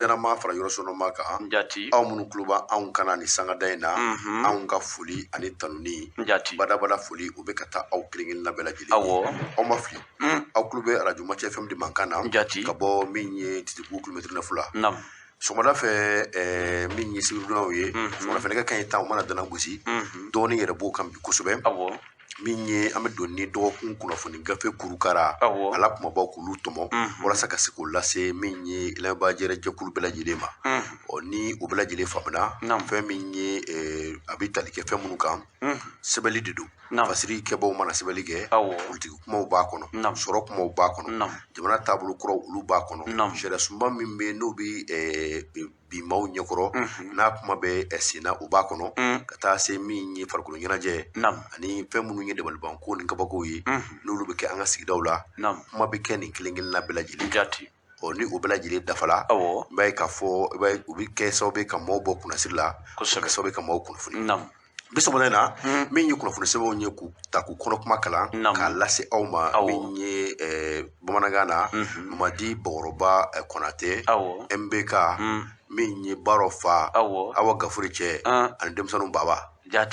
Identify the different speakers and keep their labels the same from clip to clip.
Speaker 1: ma fara yɔrɔ sono ma kan
Speaker 2: Njati.
Speaker 1: aw minnu kuloba anw kana ni sangada in na anw ka foli ani tanuni badabada foli u bɛ ka taa aw kelen na bɛɛ lajɛlen aw ma fili aw kulo bɛ radio Mathieu FM de mankan na ka bɔ min ye Titibu kilomètre 9 la sɔgɔmada fɛ min ye sibiridonaw ye sɔgɔmada fɛ nɛgɛ kanɲɛ 10 u mana dana gosi dɔɔnin yɛrɛ b'o kan bi kosɛbɛ min ye an bɛ don ni dɔgɔkun kunnafoni gafe kurukara ala kumabaw k'olu tɔmɔ walasa ka se k'o lase min ye lamɛnbaajɛrɛ jɛkulu bɛɛ lajɛlen ma ni o bɛɛ lajɛlen faamuna fɛn min ye a bɛ tali kɛ fɛn minnu kan sɛbɛnni de don fasiri kɛbaw mana sɛbɛnni kɛ politiki kumaw b'a kɔnɔ sɔrɔ kumaw b'a kɔnɔ jamana taabolo kuraw olu b'a kɔnɔ sariya sunba min bɛ n'o bɛ bi maaw ɲɛkɔrɔ n'a kuma bɛ senna o b'a kɔnɔ ka taa se min ye farikolo ɲɛnajɛ ani fɛn minnu ye dabalibanko ni kabako ye n'olu bɛ kɛ an ka sigidaw la kuma bɛ kɛ nin kelen kelenna bɛɛ lajɛlen ni o bɛɛ lajɛlen dafala n b'a ye k'a fɔ u bɛ kɛ sababu ka maaw bɔ kunnasiri la ka sababu ka maaw kunnafoni bi sɔgɔmada in na min ye kunnafoni sɛbɛnw ye k'u ta k'u kɔnɔ kuma kalan k'a lase aw ma min ye bamanankan na Mamadi Bakɔrɔba Konate MBK min ye Baro fa Awa Gafuri cɛ ani denmisɛnninw baba a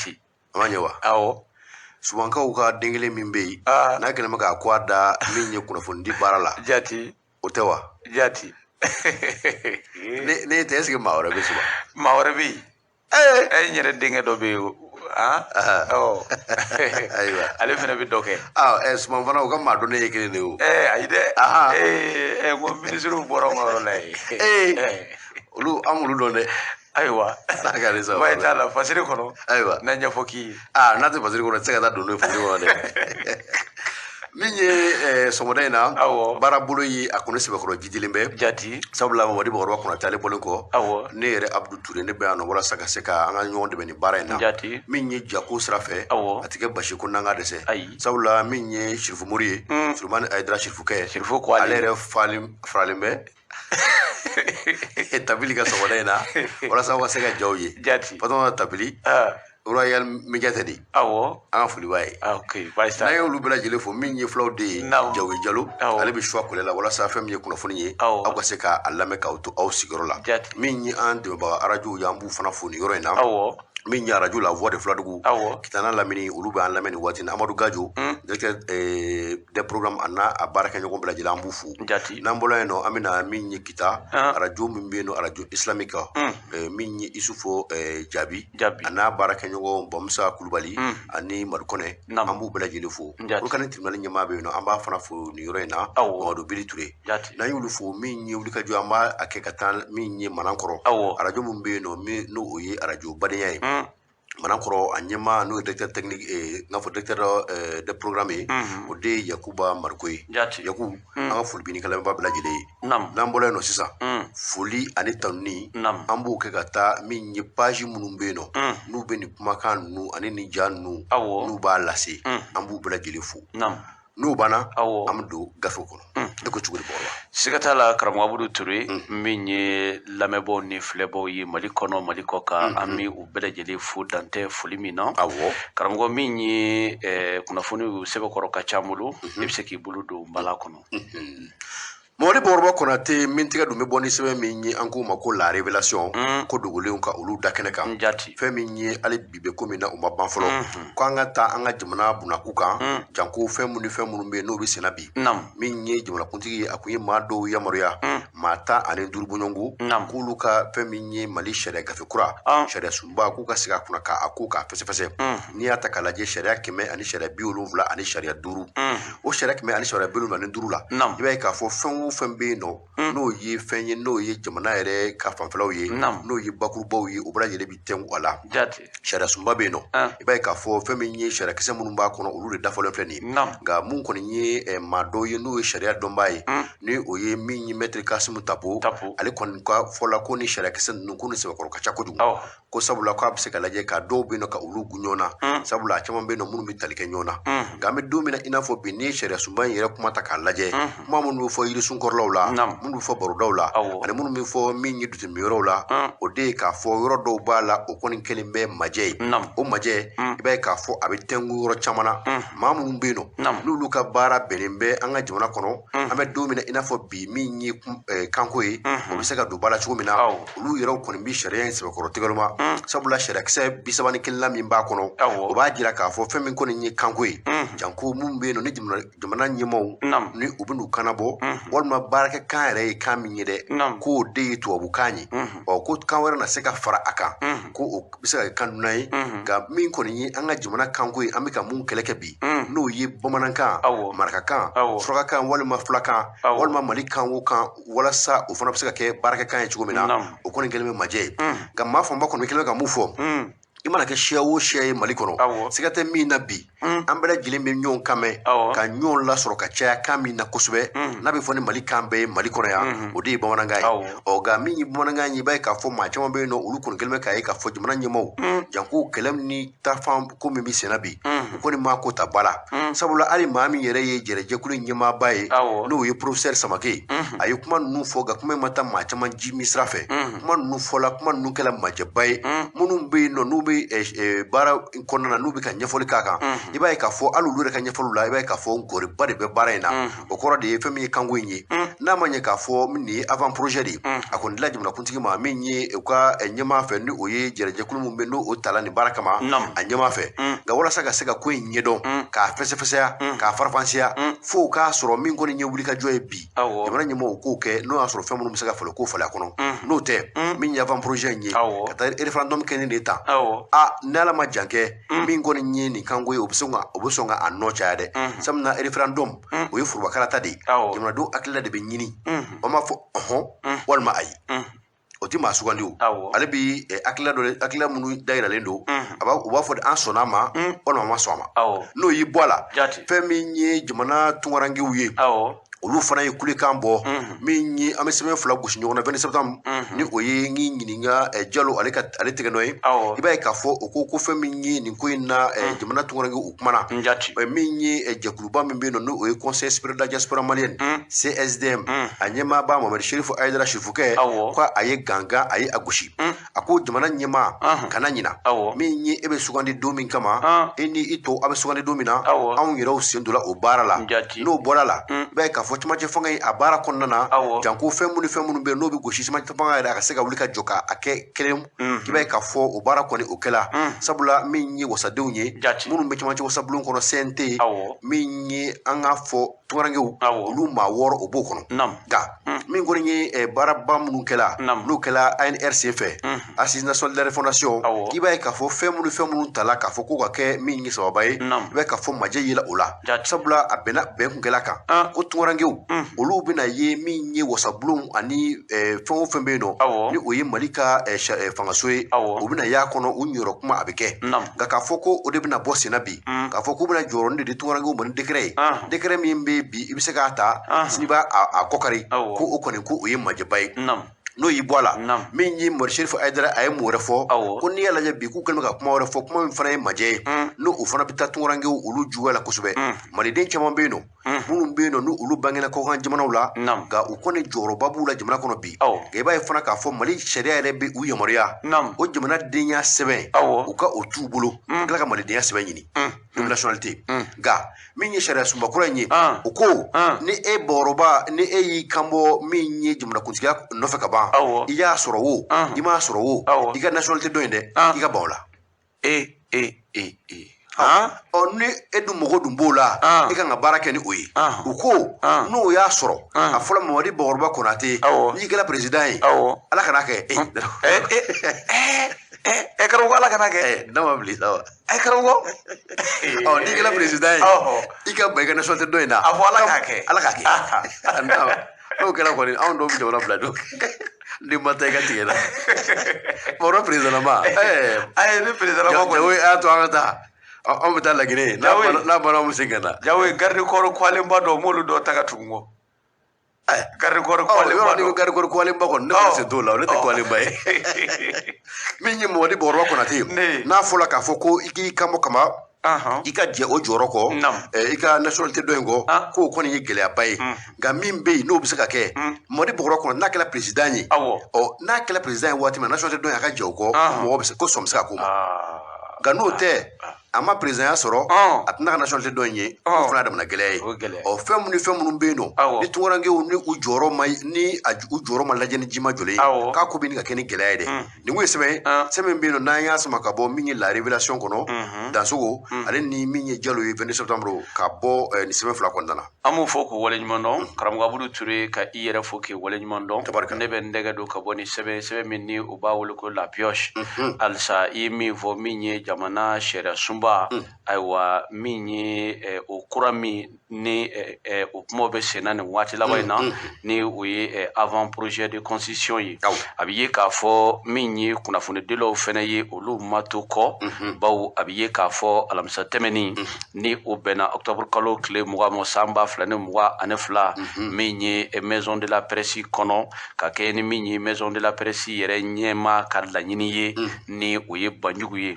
Speaker 1: ma ɲɛ wa Subankaw ka den kelen min bɛ yen n'a kɛlen bɛ k'a kɔ a da min ye kunnafoni di baara la o tɛ wa ne tɛ est-ce que maa wɛrɛ bɛ Suban
Speaker 2: maa wɛrɛ bɛ yen n yɛrɛ denkɛ dɔ bɛ yen
Speaker 1: ayiwa
Speaker 2: ale fana bɛ dɔ kɛ
Speaker 1: Suban fana u ka maa dɔn ne ye kelen de o
Speaker 2: ayi dɛ n ko minisiriw bɔra n ka yɔrɔ la yen
Speaker 1: olu an m'olu dɔn dɛ
Speaker 2: ayiwa ba t'a la fasiri kɔnɔ
Speaker 1: ayiwa
Speaker 2: na ɲɛfɔ k'i ye
Speaker 1: n'a tɛ fasiri kɔnɔ tɛ se ka taa don n'o ye fasiri kɔnɔ dɛ min ye sɔgɔmada in na baara bolo ye a kɔni sɛbɛkɔrɔ jidilen bɛ sabula Mamadi Bakɔrɔba Konate ale bɔlen kɔ ne yɛrɛ Abdou Touré ne bɛ yan nɔ walasa ka se ka an ka ɲɔgɔn dɛmɛ nin baara in na min ye jako sira fɛ a tɛ kɛ basi ko n'an ka dɛsɛ sabula min ye Sirifu Mori ye Surumani Ayidara Sirifukɛ ale yɛrɛ faralen bɛ tabili ka sɔgɔmada in na walasa aw ka se ka jaw ye patɔn tabili Royal Media tɛ de an ka foli b'a ye n'an ye olu bɛɛ lajɛlen fɔ min ye fulaw de ye Jawoyi Jalo ale bɛ choix kɔlɛ la walasa fɛn min ye kunnafoni ye aw ka se k'a lamɛn k'aw to aw sigiyɔrɔ la min ye an dɛmɛbaga arajow ye an b'u fana fo nin yɔrɔ in na min ye arajo la Voix de Filadugu Kitana Lamini olu bɛ an lamɛn nin waati na Amadu Gajo directeur des programmes a n'a a baarakɛɲɔgɔn bɛɛ lajɛlen an b'u fo n'an bɔra yen nɔ an bɛna min ye Kita arajo min bɛ yen nɔ arajo islamique min ye Isufo Jaabi a n'a baarakɛɲɔgɔn Bamusa Kulubali ani Madu Kɔnɛ an b'u bɛɛ lajɛlen fo Kolokani tribunal ɲɛmaa bɛ yen nɔ an b'a fana fo nin yɔrɔ in na Mamadu Bili Ture n'an y'olu fo min ye wulikajɔ an b'a kɛ ka taa min ye Manankɔrɔ arajo min bɛ yen nɔ n'o o ye arajo badenya ye Manankɔrɔ a ɲɛmaa n'o ye directeur technique n'a fɔ directeur de programme ye o de ye Yakuba Mariko ye Yaku an ka foli b'i ni lamɛnbaa bɛɛ lajɛlen ye n'an bɔra yen nɔ sisan foli ani tanuni an b'o kɛ ka taa min ye page minnu bɛ yen nɔ n'u bɛ nin kumakan ninnu ani nin ja ninnu n'u b'a lase an b'u bɛɛ lajɛlen fo n'o banna an bɛ don gafe kɔnɔ ne ko cogo di Bakɔrɔba
Speaker 2: siga t'a la karamɔgɔ Abudu Ture min ye lamɛnbaw ni filɛbaw ye Mali kɔnɔ Mali kɔ kan an bɛ u bɛɛ lajɛlen fo dantɛ foli min na karamɔgɔ min ye kunnafoni sɛbɛkɔrɔ ka ca an bolo e bɛ se k'i bolo don bala kɔnɔ
Speaker 1: Mamadi Bakɔrɔba Konate min tigɛ dun bɛ bɔ ni sɛbɛn min ye an k'o ma ko la révélation ko dogolenw ka olu da kɛnɛ kan fɛn min ye hali bi bɛ ko min na u ma ban fɔlɔ ko an ka taa an ka jamana bunakun kan janko fɛn minnu bɛ yen n'o bɛ senna bi min ye jamanakuntigi ye a kun ye maa dɔw yamaruya maa 15 bɔɲɔgɔnko k'olu ka fɛn min ye Mali sariya gafe kura sariya sunba k'u ka segin a kunna k'a ko k'a fɛsɛfɛsɛ n'i y'a ta k'a lajɛ sariya 100 ani sariya 70 ani sariya 5 o sariya 100 ani sariya 75 la i b'a ye k'a fɔ fɛn o fɛn bɛ yen nɔ n'o ye fɛn ye n'o ye jamana yɛrɛ ka fanfɛlaw ye n'o ye bakurubaw ye o bɛɛ lajɛlen bɛ tɛnku a la sariya sunba bɛ yen nɔ i b'a ye k'a fɔ fɛn min ye sariya kisɛ minnu b'a kɔnɔ olu de dafalen filɛ nin ye nka mun kɔni ye maa dɔw ye n'o ye sariya dɔnbaa ye ni o ye min ye Maître Kasimu Tapo ale kɔni ka fɔla ko ni sariya kisɛ ninnu ko ni sɛbɛkɔrɔ ka ca kojugu ko sabula k'a bɛ se ka lajɛ ka dɔw bɛ yen nɔ ka olu gun ɲɔgɔn na sabula a caman bɛ yen nɔ minnu bɛ tali kɛ ɲɔgɔn na nka an bɛ don min na i n'a fɔ bi n'i ye sariya sunba in yɛrɛ kuma ta k'a lajɛ kuma minnu bɛ fɔ yirisun sunkorlaw la minnu fɔ barodaw la ani minnu bɛ fɔ min ye dutimiyɔrɔw la o de ye k'a fɔ yɔrɔ dɔw b'a la o kɔni kelen bɛ majɛ ye o majɛ i b'a ye k'a fɔ a bɛ tɛngu yɔrɔ caman na maa minnu bɛ yen nɔ n'olu ka baara bɛnnen bɛ an ka jamana kɔnɔ an bɛ don min na i n'a fɔ bi min ye kanko ye o bɛ se ka don ba la cogo min na olu yɛrɛw kɔni bɛ sariya in sɛbɛkɔrɔ tigɛli ma sabula sariyakisɛ 31 min b'a kɔnɔ o b'a jira k'a fɔ fɛn min kɔni ye kanko ye janko minnu bɛ yen nɔ ni jamana ɲɛmaaw ni u bɛ n'u kana bɔ walima baarakɛ kan yɛrɛ ye kan min ye dɛ k'o de ye tubabukan ye ko kan wɛrɛ na se ka fara a kan ko o bɛ se ka kɛ kan dunan ye nka min kɔni ye an ka jamana kanko ye an bɛ ka mun kɛlɛ kɛ bi n'o ye bamanankan marakakan surakakan walima filakan walima mali kan o kan walasa o fana bɛ se ka kɛ baarakɛ kan ye cogo min na o kɔni kɛlen bɛ majɛ ye nka maa fanba kɔni kɛlen bɛ ka mun fɔ i mana kɛ siya o siya ye mali kɔnɔ siga tɛ min na bi an bɛɛ lajɛlen bɛ ɲɔgɔn kan mɛn ka ɲɔgɔn lasɔrɔ ka caya kan min na kosɛbɛ n'a bɛ fɔ ni mali kan bɛɛ ye mali kɔnɔ yan o de ye bamanankan ye nka min ye bamanankan ye i b'a ye k'a fɔ maa caman bɛ yen nɔ olu kɔni kɛlen bɛ k'a ye k'a fɔ jamana ɲɛmaaw janko kɛlɛ ni taafan ko min bɛ senna bi u kɔni maa ko ta ba la sabula hali maa min yɛrɛ ye jɛrɛjɛkulu ɲɛmaaba ye n'o ye porofɛsɛri samake a ye kuma ninnu fɔ nka kuma in ma taa maa caman ji min sira fɛ kuma ninnu fɔla kuma ninnu kɛla majɛba ye minnu bɛ yen nɔ n'u bɛ baara kɔnɔna na n'u bɛ ka ɲɛfɔli k'a kan i b'a ye k'a fɔ hali olu yɛrɛ ka ɲɛfɔliw la i b'a ye k'a fɔ nkɔriba de bɛ baara in na o kɔrɔ de ye fɛn min ye kanko in ye n'a ma ɲɛ k'a fɔ nin ye avant projet de ye a kɔni dila jamanakuntigi ma min ye u ka ɲɛmaa fɛ ni o ye jɛrɛjɛkulu min bɛ n'o tala nin baara kama a ɲɛmaa fɛ nka walasa ka se ka ko in ɲɛdɔn k'a fɛsɛfɛsɛya k'a farafansiya fo k'a sɔrɔ min kɔni ye wulikajɔ ye bi jamana ɲɛmaaw k'o kɛ n'o y'a sɔrɔ fɛn minnu bɛ se ka falen k'o falen a kɔnɔ n'o tɛ min ye avant projet in ye ka taa référendum kɛlen de ta ni ala ma jan kɛ min kɔni ye nin kanko ye o bɛ sɔn ka a nɔ caya dɛ sabula référendum o ye furubakarata de ye jamanadenw hakilila de bɛ ɲini o ma fɔ walima ayi o ti maa sugandi o ale bi hakilila minnu dayiralen don u b'a fɔ an sɔnna a ma walima a ma sɔn a ma n'o y'i bɔ a la fɛn min ye jamana tunkarankew ye olu fana ye kulekan bɔ min ye an bɛ sɛbɛn 2 gosi ɲɔgɔn na 27 septembre ni o ye n ɲininka Jalo ale tɛgɛ nɔ ye i b'a ye k'a fɔ o ko fɛn min ye nin ko in na jamana tunkarankew u kumana min ye jɛkuluba min bɛ yen nɔ n'o ye conseil supérieur de la diaspora malienne CSDM a ɲɛmaaba Mamadu Serifu Ayidara Sifukɛ ko a ye gangan a ye a gosi a ko jamana ɲɛmaa kana ɲina min ye e bɛ sugandi don min kama e ni i to a bɛ sugandi don min na anw yɛrɛw sen donna o baara la n'o bɔra la i b'a ye k'a fɔ camancɛ fanga in a baara kɔnɔna na janko fɛn minnu bɛ yen n'o bɛ gosi camancɛ fanga yɛrɛ a ka se ka wuli ka jɔ k'a kɛ kelen i b'a ye k'a fɔ o baara kɔni o kɛla sabula min ye wasadenw ye minnu bɛ camancɛ wasabulon kɔnɔ CNT min ye an k'a fɔ tunkarankew olu maa 6 o b'o kɔnɔ nka min kɔni ye baaraba minnu kɛla n'o kɛla ANRC fɛ Assise nationale de la refondation i b'a ye k'a fɔ fɛn minnu tala k'a fɔ ko ka kɛ min ye sababa ye i b'a ye k'a fɔ majɛ yela o la sabula a bɛn kun kɛla kan ko tunkarankew olu bɛna ye min ye wasabulon ani fɛn o fɛn bɛ yen nɔ ni o ye Mali ka fangaso ye u bɛna y'a kɔnɔ u ɲɔrɔ kuma a bɛ kɛ nka k'a fɔ ko o de bɛna bɔ senna bi k'a fɔ k'u bɛna jɔyɔrɔnin de di tunkarankew ma ni décret ye décret min bɛ bi i bɛ se k'a ta sini b'a a kɔkari ko o kɔni ko o ye majɛba ye n'o y'i bɔ a la min ye Mamadu Serifu Ayidara a ye mun wɛrɛ fɔ ko n'i y'a lajɛ bi k'u kɛlen bɛ ka kuma wɛrɛ fɔ kuma min fana ye majɛ ye n'o o fana bɛ taa tunkarankew olu juguya la kosɛbɛ maliden caman bɛ yen nɔ minnu bɛ yen nɔ n'olu bangena kɔkan jamanaw la nka u kɔni jɔyɔrɔba b'u la jamana kɔnɔ bi nka i b'a ye fana k'a fɔ Mali sariya yɛrɛ bɛ u yamaruya o jamanadenya sɛbɛn u ka o t'u bolo ka tila ka malidenya sɛbɛn ɲini double nationalité nka min ye sariya sunbakura in ye o ko ni e bɔrɔba ni e y'i kanbɔ min ye jamanakuntigiya nɔfɛ ka ban i y'a sɔrɔ o i m'a sɔrɔ o i ka nationalité dɔ in dɛ i ka ban o la ni e dun mɔgɔ dun b'o la e kan ka baara kɛ ni o ye u ko n'o y'a sɔrɔ a fɔra Mamadi Bakɔrɔba Konate n'i kɛra président ye ala kana kɛ karamɔgɔ ala kana kɛ dama bili sawa karamɔgɔ n'i kɛra président ye i ka ban i ka nationalité dɔ in na a fɔ ala k'a kɛ n'o kɛra kɔni anw dɔw bɛ jamana bila don ni ma taa i ka tigɛ la mɔgɔ président ma ni président ma kɔni a to an ka taa anw bɛ taa Laginɛ n'a banna anw bɛ segin ka na Jawoyi garde corps kuwalenba dɔ m'olu dɔ ta ka tugu n kɔ garde corps kuwalenba dɔ garde corps kuwalenba kɔni ne kɔni sen t'o la ne tɛ kuwalenba ye min ye Mamadi Bakɔrɔba Konate n'a fɔra k'a fɔ ko i k'i kanbɔ kama i ka jɛ o jɔyɔrɔ kɔ i ka nationalité dɔ in kɔ k'o kɔni ye gɛlɛyaba ye nka min bɛ yen n'o bɛ se ka kɛ Mali bɔgɔrɔ kɔnɔ n'a kɛra président ye n'a kɛra président ye waati min na nationalité dɔ in a ka jɛ o kɔ mɔgɔ bɛ se ko sɔn bɛ se ka k'o ma nka n'o tɛ a ma président ya sɔrɔ a tɛna ka nationalité dɔ in ye o fana damana gɛlɛya ye fɛn minnu bɛ yen nɔ ni tunkarankew ni u jɔyɔrɔ ma lajɛ ni ji ma jɔlen k'a ko bɛ nin ka kɛ ni gɛlɛya ye dɛ nin kun ye sɛbɛn bɛ yen nɔ n'an y'a sama ka bɔ min ye la révélation kɔnɔ Dansogo ale ni min ye Jalo ye 22 septembre ka bɔ nin sɛbɛn fila kɔnɔna na
Speaker 2: an b'o fɔ k'u waleɲuman dɔn karamɔgɔ Abudu Ture ka i yɛrɛ fɔ k'i waleɲuman dɔn ne bɛ n dɛgɛ don ka bɔ ni sɛbɛn min ni u b'a wele ko la pioche halisa i ye min fɔ min ye jamana sariya sunba ayiwa min ye o kura min ni o kumaw bɛ senna nin waati laban in na ni o ye avant projet de constitution ye a bɛ ye k'a fɔ min ye kunnafonidilaw fɛnɛ ye olu ma to kɔ bawo a bɛ ye k'a fɔ alamisa tɛmɛnin ni o bɛnna octobre kalo tile 20 san 2022 min ye maison de la presse kɔnɔ ka kɛ ni min ye maison de la presse yɛrɛ ɲɛma ka laɲini ye ni o ye Banjugu ye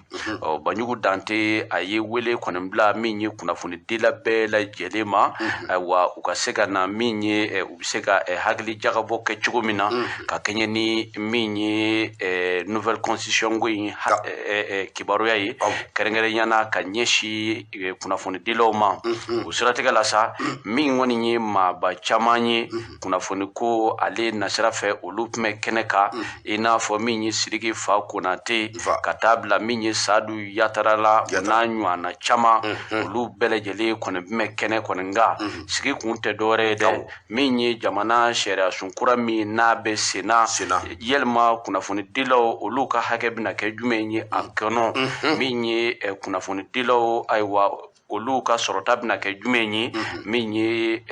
Speaker 2: Banjugu Dante a ye wele kɔni bila min ye kunnafonidila bɛɛ lajɛlen ma ayiwa u ka se ka na min ye u bɛ se ka hakili jagabɔ kɛ cogo min na ka kɛɲɛ ni min ye nouvelle constitution ko in kibaruya ye kɛrɛnkɛrɛnyana ka ɲɛsin kunnafonidilaw ma o siratigɛ la sa min kɔni ye maaba caman ye kunnafoni ko ale nasira fɛ olu tun bɛ kɛnɛ kan i n'a fɔ min ye Sidiki Fa Konate ka taa bila min ye Sadu Yatarala n'a ɲɔgɔnna caman olu bɛɛ lajɛlen kɔni bɛ kɛnɛ kɔni nka sigi kun tɛ dɔwɛrɛ ye dɛ min ye jamana sariya sunkura min n'a bɛ senna yalima kunnafonidilaw olu ka hakɛ bɛna kɛ jumɛn ye a kɔnɔ min ye kunnafonidilaw ayiwa olu ka sɔrɔta bɛna kɛ jumɛn ye min ye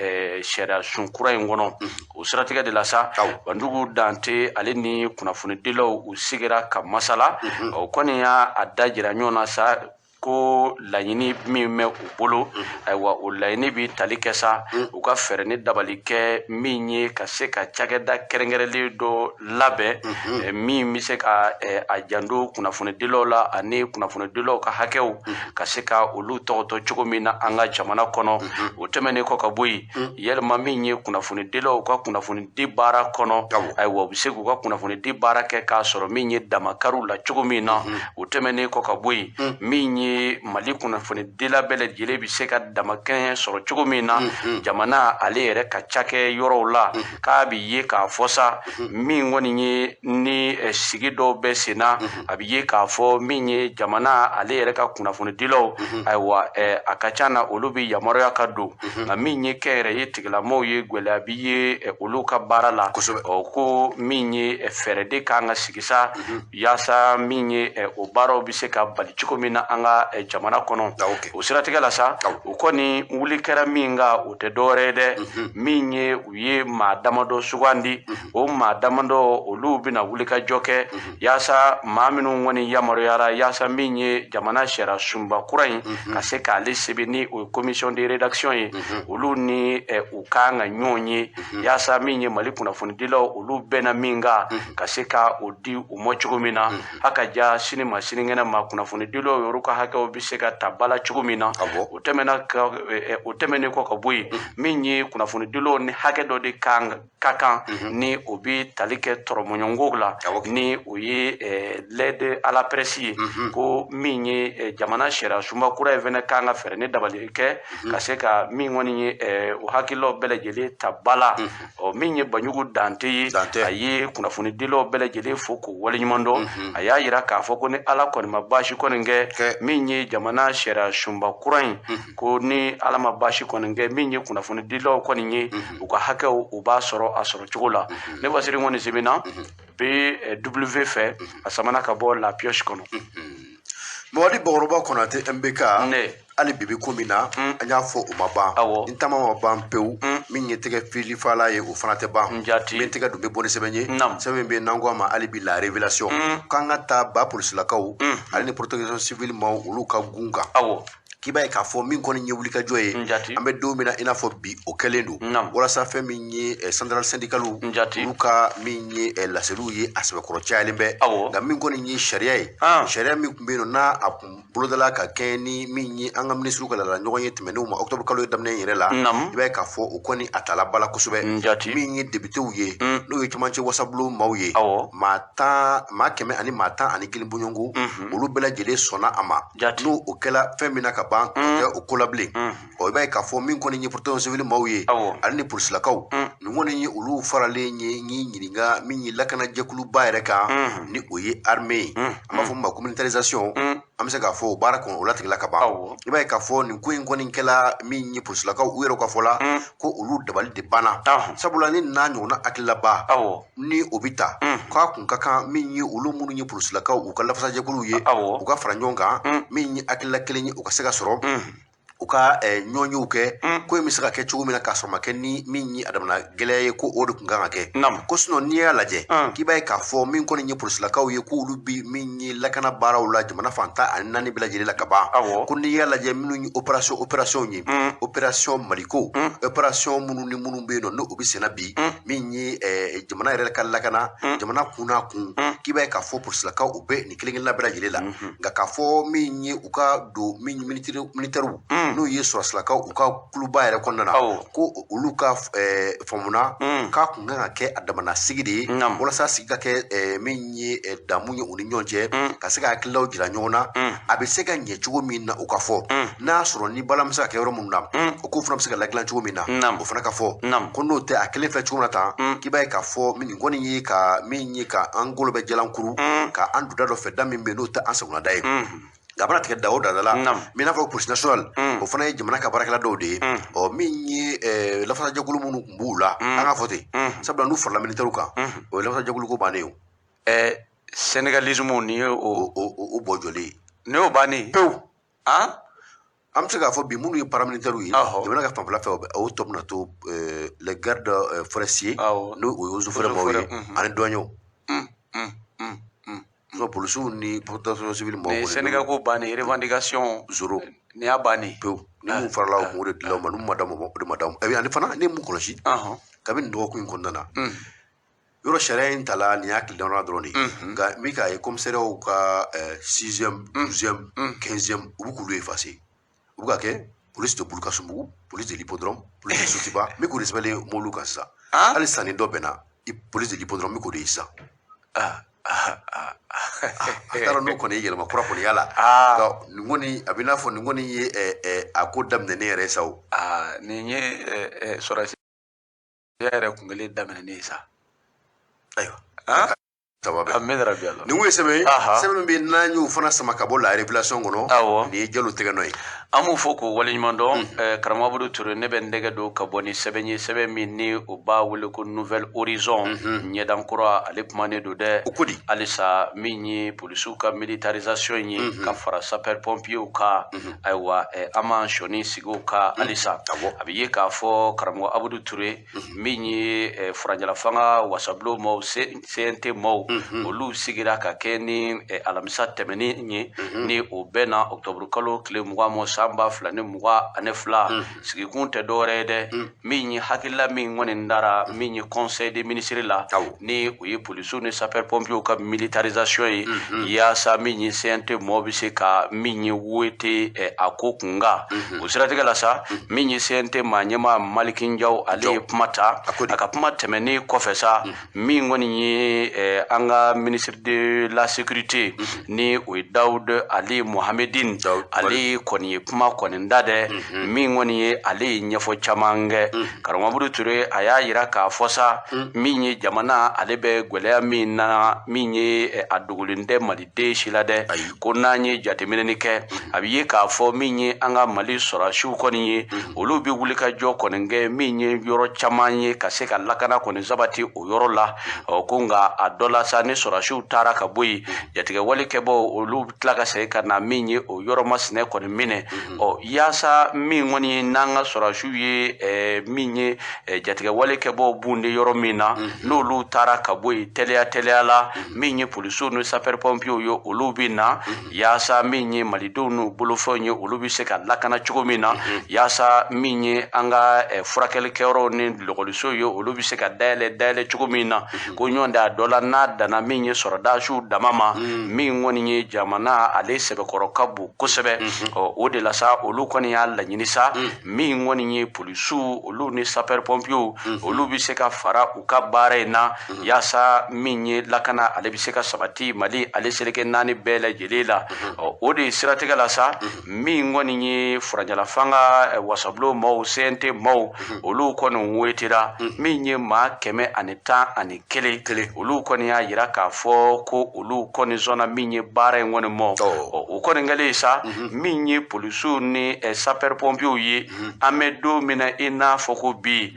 Speaker 2: sariya sunkura in kɔnɔ o siratigɛ de la sa Banjugu Dante ale ni kunnafonidilaw u sigira ka masala o kɔni y'a da jira ɲɔgɔn na sa ko laɲini min bɛ u bolo ayiwa o laɲini bɛ tali kɛ sa u ka fɛɛrɛ ni dabali kɛ min ye ka se ka cakɛda kɛrɛnkɛrɛnlen dɔ labɛn min bɛ se ka a janto kunnafonidilaw la ani kunnafonidilaw ka hakɛw ka se ka olu tɔgɔtɔ cogo min na an ka jamana kɔnɔ o tɛmɛnen kɔ ka bɔ yen yalima min ye kunnafonidilaw ka kunnafonidi baara kɔnɔ ayiwa u bɛ se k'u ka kunnafonidi baara kɛ k'a sɔrɔ min ye damakariw la cogo min na o tɛmɛnen kɔ ka bɔ yen min ye Mali kunnafonidila bɛɛ lajɛlen bɛ se ka damakɛɲɛ sɔrɔ cogo min na jamana ale yɛrɛ ka cakɛ yɔrɔw la k'a bɛ ye k'a fɔ sa min kɔni ye ni sigi dɔw bɛ senna a bɛ ye k'a fɔ min ye jamana ale yɛrɛ ka kunnafonidilaw ayiwa a ka ca na olu bɛ yamaruya ka don nka min ye kɛyɛrɛ ye tigilamɔgɔw ye gɛlɛya bɛ ye olu ka baara la ko min ye fɛɛrɛ de kan ka sigi sa yaasa min ye o baaraw bɛ se ka bali cogo min na an ka jamana kɔnɔ o siratigɛ la sa o kɔni wuli kɛra min ka o tɛ dɔwɛrɛ ye dɛ min ye u ye maa damadɔ sugandi o maa damadɔ olu bɛna wuli ka jɔ kɛ yaasa maa minnu kɔni yamaruyara yaasa min ye jamana sariya sunba kura in ka se k'ale sɛbɛn ni o ye commission de rédaction ye olu ni u kan ka ɲɔgɔn ye yaasa min ye Mali kunnafonidilaw olu bɛnna min kan ka se ka o di u ma cogo min na hakaja sini ma sinikɛnɛ ma kunnafonidilaw yɔrɔ ka hakɛw bɛ se ka ta bala cogo min na o tɛmɛnen kɔ ka bɔ yen min ye kunnafonidilaw ni hakɛ dɔ de ka kan ni o bɛ tali kɛ tɔrɔmɔɲɔnko la ni o ye l'aide à la presse ye ko min ye jamana sariya sunba kura in fɛnɛ kan ka fɛɛrɛ ni dabali kɛ ka se ka min kɔni ye o hakililaw bɛɛ lajɛlen ta bala min ye Banjugu Dante ye a ye kunnafonidilaw bɛɛ lajɛlen fo k'u waleɲuman dɔn a y'a yira k'a fɔ ko ni Ala kɔni ma baasi kɔni kɛ min ye jamana sariya sunba kura in ko ni Ala ma baasi kɔni kɛ min ye kunnafonidilaw kɔni ye u ka hakɛw u b'a sɔrɔ a sɔrɔ cogo la ne Wasiri kɔni sɛbɛnna BW fɛ a samana ka bɔ la pioche kɔnɔ
Speaker 1: Mɔgɔdi Bɔgɔrɔba Konate MBK hali bibi ko min na an y'a fɔ o ma ban ni taama ma ban pewu min ye tɛgɛ filifala ye o fana tɛ ban min tɛgɛ dun bɛ bɔ ni sɛbɛn ye sɛbɛn bɛ n'an ko a ma hali bi la révélation k'an ka taa ba polisilakaw hali ni protection civile ma olu ka gun kan kiba ka fo min koni nyewuli ka joye ambe do mina ina fo bi o kelendo wala sa fe min yi central syndicalu luka min yi la selu yi asbe koro chalimbe ga min koni yi sharia yi sharia mi kumbino na bulodala ka keni min yi anga ministru kala la nyoye timenu ma octobre kalo damne yire la kiba ka fo o koni atala bala kusube min yi député uye no yi kimanche wasablu mauye ma keme ani mata ani kilimbunyongu olu bela jele sona ama no o kala femina ka ban o kolable o bay ka fo min koni ni protection civil mauye ani ni police lakaw ni woni ni olu farale ni nyiringa min yi lakana jekulu bayre ka ni oye armée ama fo ma communautarisation am se ka fo barakon o latigla ka ban ibay ka fo ni kuin koni kala min ni police lakaw u yero ka fola ko olu dabal de bana sabula ni na nyona akilla ba ni obita ka kun kaka min yi olu munu ni police lakaw u kala fasa jekulu ye u ka fara nyonga min yi akilla keleni u ka se ka soro uka nyonyo ke ko mi saka ke chugo mina ka soma ke ni minyi adamna gele ko odu kunga ke ko suno ni alaje ki bay ka fo min ko ni police la kaw ye ko lubi minyi lakana bara wala jamana fanta anani bila jeli la kaba ko ni alaje minu ni operation ni operation maliko operation munu ni munu be no no obi sena bi minyi jamana rel kala kana jamana kuna kun ki bay ka fo police la kaw obe ni kilingin la bila jeli la ga ka fo minyi uka do minyi militaire no yesu aslaka uka kluba yɛrɛ kɔnɔna ko olu ka famuna ka kun kan ka kɛ adamana sigi de walasa sigi ka kɛ min ye damu ye u ni ɲɔgɔn cɛ ka se ka hakililaw jira ɲɔgɔn na a bɛ se ka ɲɛ cogo min na u ka fɔ n'a sɔrɔ ni bala bɛ se ka kɛ yɔrɔ minnu na o ko fana bɛ se ka ladilan cogo min na o fana ka fɔ ko n'o tɛ a kelen fɛ cogo min na tan k'i b'a ye k'a fɔ min kɔni ye ka min ye ka an golo bɛ jalankuru ka an duda dɔ fɛ da min bɛ yen n'o tɛ an sagonada ye gabana tigɛ da o da la min n'a fɔ police national o fana ye jamana ka baarakɛla dɔw de ye min ye lafasajɛkulu minnu tun b'u la an ka fɔ ten sabula n'u farala militaire kan o ye lafasajɛkulu ko bannen ye
Speaker 2: sénégalisme ni ye
Speaker 1: o bɔ jɔlen ye
Speaker 2: ni y'o bannen
Speaker 1: pewu an bɛ se k'a fɔ bi minnu ye paramilitaires ye jamana ka fanfɛla fɛ o tɔ bɛna to les gardes forestiers n'o o ye eaux et forêts mɔgɔw ye ani douaniers policiers ni protection civile mɔgɔw
Speaker 2: Sénégal ko bannen revendication
Speaker 1: zéro
Speaker 2: ni y'a bannen
Speaker 1: pewu ni mun farala o kun o de dilaw ma n'u ma da o de ma da ani fana ne mun kɔlɔsi kabini dɔgɔkun in kɔnɔna na yɔrɔ sariya in tala nin y'a tilidɔnna dɔrɔn de nka n bɛ k'a ye commissariats ka 6e 12e 15e u bɛ k'olu effacer u bɛ ka kɛ police de Bulukasunbugu police de l'hippodrome police de Sotiba n bɛ k'o de sɛbɛnlen mobile kan sisan hali sisan ni dɔ bɛnna police de l'hippodrome n bɛ k'o de ye sisan a taara n'o kɔni ye yɛlɛma kura kɔni y'a la nin kɔni a bɛ n'a fɔ nin kɔni ye a ko daminɛ ne yɛrɛ sa o
Speaker 2: nin ye sɔrɔsiya yɛrɛ kun kelen daminɛ ne ye sa
Speaker 1: ayiwa nin ko ye sɛbɛn sɛbɛn bɛ n'an y'o fana sama ka bɔ la révélation kɔnɔ nin ye Jalo tɛgɛ nɔ ye
Speaker 2: an b'u fɔ k'o waleɲuman dɔn karamɔgɔ Abudu Ture ne bɛ n tɛgɛ don ka bɔ ni sɛbɛn ye sɛbɛn min ni o b'a wele ko nouvelle horizon ɲɛdan kura ale kumanen don dɛ halisa min ye polisiw ka militarisation ye ka fara sapeur pompiers ka ayiwa an m'an sɔnni sigi o kan halisa a bɛ ye k'a fɔ karamɔgɔ Abudu Ture min ye furanjala fanga wasabulon maaw CNT maaw olu sigira ka kɛ ni alamisa tɛmɛnen ye ni o bɛɛ na octobre kalo tile 20 ma san 2022 sigikun tɛ dɔwɛrɛ ye dɛ min ye hakilila min kɔni dara min ye conseil des ministres la ni o ye polisiw ni sapeur pompiers ka militarisation ye yaasa min ye CNT mɔgɔw bɛ se ka min ye wote a ko kunga o siratigɛ la sa min ye CNT maa ɲɛmaa Maliki Njaw ale ye kuma ta a ka kuma tɛmɛnen kɔfɛ sa min kɔni ye an ka ministre de la sécurité ni o ye Dawud Ali Mohamedine ale kɔni ye kuma kɔni da dɛ min kɔni ye ale ye ɲɛfɔ caman kɛ karamɔgɔ Abudu Ture a y'a yira k'a fɔ sa min ye jamana ale bɛ gwɛlɛya min na min ye a dogolen tɛ maliden si la dɛ ko n'an ye jateminɛni kɛ a bɛ ye k'a fɔ min ye an ka Mali sɔrɔdasiw kɔni ye olu bɛ wuli ka jɔ kɔni kɛ min ye yɔrɔ caman ye ka se ka lakana kɔni sabati o yɔrɔ la ko nka a dɔ la sa ni sɔrɔdasiw taara ka bɔ yen jatigɛwale kɛbɔ olu tila ka segin ka na min ye o yɔrɔ masinɛ kɔni minɛ yasa min woni nanga sorashu ye min ye jatigɛ wale kɛ bɔ bunde yɔrɔ min na n'olu taara ka bɔ yen teliya la min ye polisiw ni sapeur pompiers ye olu bi na yasa min ye malidenw n'u bolofɛnw ye olu bi se ka lakana cogo min na yasa min ye an ka furakɛlikɛyɔrɔw ni lɔgɔlisow ye olu bi se ka dayɛlɛ cogo min na ko ɲɔgɔn de a dɔ la n'a danna min ye sɔrɔdasiw dama ma min kɔni ye jamana ale sɛbɛkɔrɔ ka bon kosɛbɛ o de la sa olu kɔni y'a laɲini sa min kɔni ye polisiw olu ni sapeur pompiers olu bi se ka fara u ka baara in na yasa min ye lakana ale bi se ka sabati Mali ale seleke naani bɛɛ lajɛlen la o de siratigɛ la sa min kɔni ye furanjalafanga wasabilen maaw CNT maaw olu kɔni wetira min ye maa 111 olu kɔni y'a yira k'a fɔ ko olu kɔni sɔnna min ye baara in kɔni mɔ o kɔni kɛlen sa min ye polisiw ni sapeur pompiers ye an bɛ don min na i n'a fɔ ko bi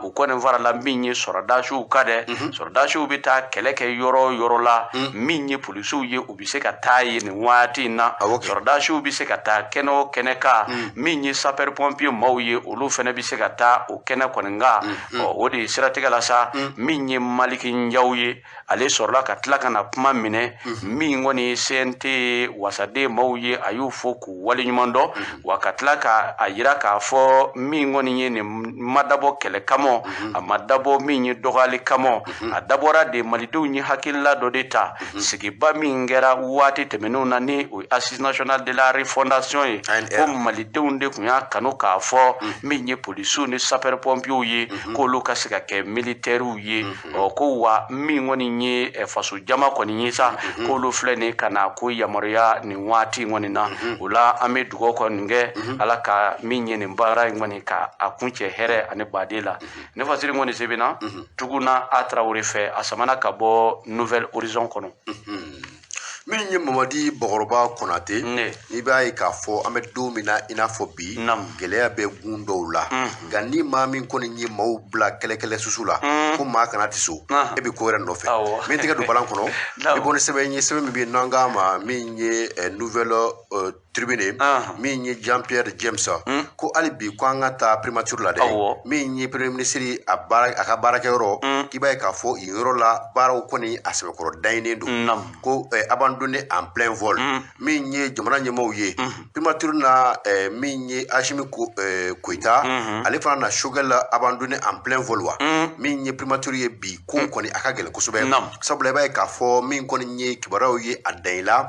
Speaker 2: u kɔni farala min ye sɔrɔdasiw ka dɛ sɔrɔdasiw bɛ taa kɛlɛ kɛ yɔrɔ la min ye polisiw ye u bɛ se ka taa ye nin waati in na sɔrɔdasiw bɛ se ka taa kɛnɛ o kɛnɛ kan min ye sapeur pompiers maaw ye olu fana bɛ se ka taa o kɛnɛ kɔni kan o de siratigɛ la sa min ye Maliki Njaw ye ale sɔrɔla ka tila ka na kuma minɛ min kɔni CNT wasaden maaw ye a y'u fɔ k'u waleɲuman dɔn wa ka tila ka a yira k'a fɔ min kɔni ye nin ma dabɔ kɛlɛ kama a ma dabɔ min ye dɔgɔyali kama a dabɔra de malidenw ye hakilila dɔ de ta sigiba min kɛra waati tɛmɛnenw na ni o ye Assise Nationale de la Refondation ye ko malidenw de tun y'a kanu k'a fɔ min ye polisiw ni sapeur pompiers ye k'olu ka se ka kɛ militaires ye ko wa min kɔni ye faso jama kɔni ye sa k'olu filɛ nin ka na ko yamaruya nin waati kɔni na o la an bɛ dugawu kɔni kɛ ala ka min ye nin baara in kɔni ka a kuncɛ hɛrɛ ani baden la ne fasiri kɔni sebena tuguna a Traoré fɛ a samana ka bɔ Nouvelle Horizon kɔnɔ
Speaker 1: min ye Mamadi Bakɔrɔba Konate n'i b'a ye k'a fɔ an bɛ don min na i n'a fɔ bi gɛlɛya bɛ gun dɔw la nka ni maa min kɔni ye maaw bila kɛlɛ susu la ko maa kana tɛ so e bɛ ko wɛrɛ nɔfɛ min tɛgɛ don balan kɔnɔ i bɔ ni sɛbɛn ye sɛbɛn min bɛ yen n'an k'a ma min ye Nouvelle Tribune min ye Jean Pierre James ko hali bi ko an ka taa primature la dɛ min ye premier ministre a ka baarakɛyɔrɔ i b'a ye k'a fɔ yen yɔrɔ la baaraw kɔni a sɛbɛkɔrɔ dayinen don ko abandonné en plein vol min ye jamana ɲɛmaaw ye primature na min ye Assimi Goïta ale fana na Choguel abandonné en plein vol wa min ye primature ye bi ko kɔni a ka gɛlɛn kosɛbɛ sabula i b'a ye k'a fɔ min kɔni ye kibaruyaw ye a dan i la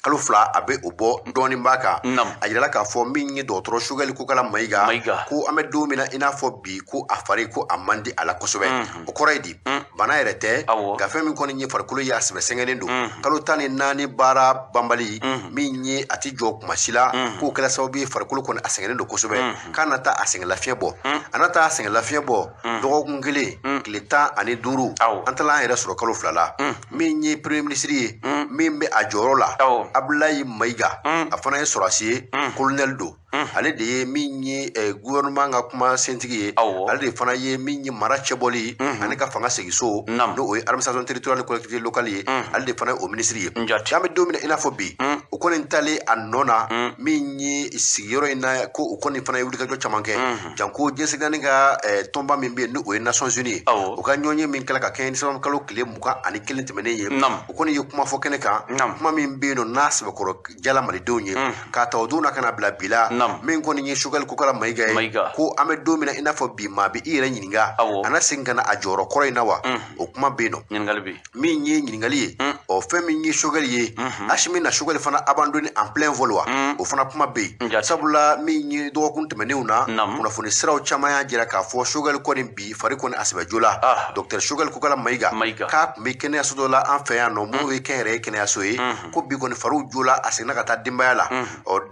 Speaker 1: kalo 2 a bɛ o bɔ dɔɔnin b'a kan a yirala k'a fɔ min ye dɔgɔtɔrɔ Choguel Kokala Mayiga ko an bɛ don min na i n'a fɔ bi ko a fari ko a man di a la kosɛbɛ o kɔrɔ ye di bana yɛrɛ tɛ nka fɛn min kɔni ye farikolo ye a sɛbɛsɛngɛlen don kalo 14 baara banbali min ye a ti jɔ kuma si la k'o kɛla sababu ye farikolo kɔni a sɛgɛnnen don kosɛbɛ k'a na taa a sɛgɛn lafiɲɛ bɔ a na taa a sɛgɛn lafiɲɛ bɔ dɔgɔkun kelen tile 15 an taala an yɛrɛ sɔrɔ kalo 2 la min ye premier ministre ye min bɛ a jɔyɔrɔ la Abdoulaye Mayiga a fana ye sɔrɔsi ye colonel don ale de ye min ye gouvernement ka kuma sentigi ye ale de fana ye min ye mara cɛbɔli ani ka fanga segiso n'o o ye administration territoriale et collectivité locale ye ale de fana ye o ministre ye an bɛ don min na i n'a fɔ bi o kɔni talen a nɔ na min ye sigiyɔrɔ in na ko o kɔni fana ye wulikajɔ caman kɛ janko jɛnsɛgɛnni ka tɔnba min bɛ yen ni o ye Nations Unies o ka ɲɔgɔnye min kɛla ka kɛ ni sababu kalo tile 21 tɛmɛnen ye o kɔni ye kuma fɔ kɛnɛ kan kuma min bɛ yen nɔ n'a sɛbɛkɔrɔ jala malidenw ye k'a ta o don na ka na bila bi la min kɔni ye Choguel Kokala Mayiga ye ko an bɛ don min na i n'a fɔ bi maa bɛ i yɛrɛ ɲininka a na segin ka na a jɔyɔrɔ kɔrɔ in na wa o kuma bɛ yen nɔ min ye ɲininkali ye fɛn min ye Choguel ye Assimi na Choguel fana abandonné en plein vol wa o fana kuma bɛ yen sabula min ye dɔgɔkun tɛmɛnenw na kunnafoni siraw caman y'a jira k'a fɔ Choguel kɔni bi fari kɔni a sɛbɛ jo la Dr Choguel Kokala Mayiga k'a tun bɛ kɛnɛyaso dɔ la an fɛ yan nɔ minnu ye kɛnyɛrɛye kɛnɛyaso ye ko bi kɔni fariw jo la a seginna ka taa denbaya la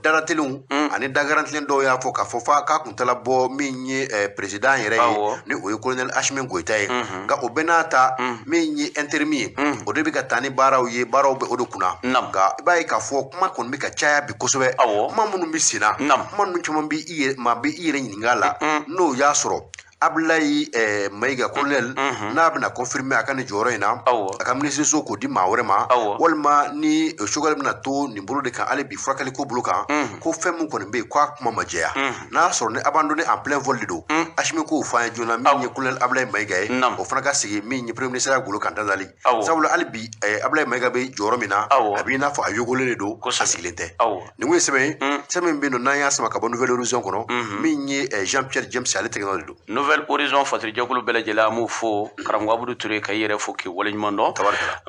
Speaker 1: daratelenw ani dagarantilen dɔw y'a fɔ k'a fɔ f'a k'a kun tala bɔ min ye président yɛrɛ ye ni o ye colonel Assimi Goïta ye nka o bɛɛ n'a ta min ye intérim ye o de bɛ ka taa ni baaraw ye baaraw bɛ o de kunna nka i b'a ye k'a fɔ kuma kɔni bɛ ka caya bi kosɛbɛ kuma minnu bɛ sen na kuma ninnu caman bɛ maa bɛ i yɛrɛ ɲininka a la n'o y'a sɔrɔ Ablaye Maiga colonel n'a bɛna confirmer a ka nin jɔyɔrɔ in na a ka ministre so k'o di maa wɛrɛ ma walima ni Choguel bɛna to nin bolo de kan hali bi furakɛli ko bolo kan ko fɛn min kɔni bɛ yen k'a kuma ma jɛya n'a sɔrɔ ni abandonné en plein vol de don Asimi k'o fɔ an ye joona min ye colonel Ablaye Maiga ye o fana ka sigi min ye premier ministre Golo Kantazali sabula hali bi Ablaye Maiga bɛ jɔyɔrɔ min na a b'i n'a fɔ a yogolen de don a sigilen tɛ nin kun ye sɛbɛn ye sɛbɛn min bɛ yen nɔ n'an y'a sama ka bɔ Nouvelle Horizon kɔnɔ min ye Jean-Pierre James ale tɛgɛ nɔ de don
Speaker 2: Nouvelle Horizon fasɛrɛjɛkulu bɛɛ lajɛlen an b'u fo karamɔgɔ Abudu Ture ka i yɛrɛ fo k'i waleɲuman dɔn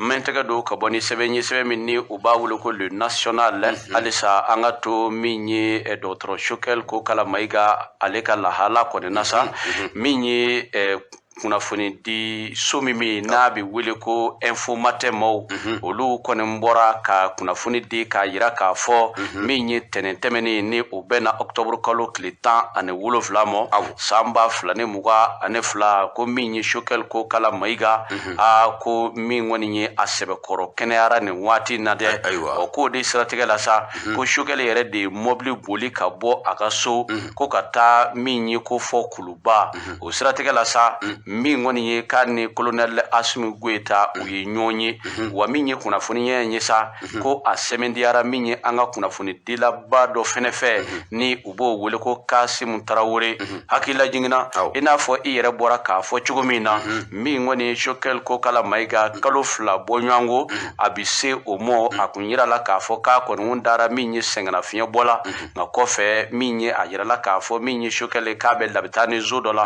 Speaker 2: n bɛ n tɛgɛ don ka bɔ ni sɛbɛn ye sɛbɛn min ni u b'a wele ko le national halisa an ka to min ye dɔgɔtɔrɔ Choguel Kokala Maiga ale ka lahala kɔni na sa min ye kunnafoni di so min n'a bɛ wele ko info matin mɔɔw olu kɔni bɔra ka kunnafoni di k'a yira k'a fɔ min ye tɛnɛn tɛmɛnen ni o bɛna octobre kalo tile 17 ma san 2022 ko min ye Choguel Kokala Maiga ko min kɔni ye a sɛbɛkɔrɔ kɛnɛyara nin waati na dɛ k'o de siratigɛ la sa ko Choguel yɛrɛ de ye mobili boli ka bɔ a ka so ko ka taa min ye ko fɔ Kuluba o siratigɛ la sa min kɔni ye k'a ni colonel Asimi Goita u ye ɲɔgɔn ye wa min ye kunnafoni ye sa ko a sɛmɛndiyara min ye an ka kunnafoni dilaba dɔ fɛnɛ fɛ ni u b'o wele ko Kasimu Tarawele hakilila jiginna i n'a fɔ i yɛrɛ bɔra k'a fɔ cogo min na min kɔni ye Choguel Kokala Maiga kalo 2 bɔ ɲɔgɔnko a bɛ se o mɔ a kun yira la k'a fɔ k'a kɔni dara min ye sɛgɛnnafiɲɛ bɔla nka kɔfɛ min ye a yira la k'a fɔ min ye Choguel k'a bɛ labitaa ni zo dɔ la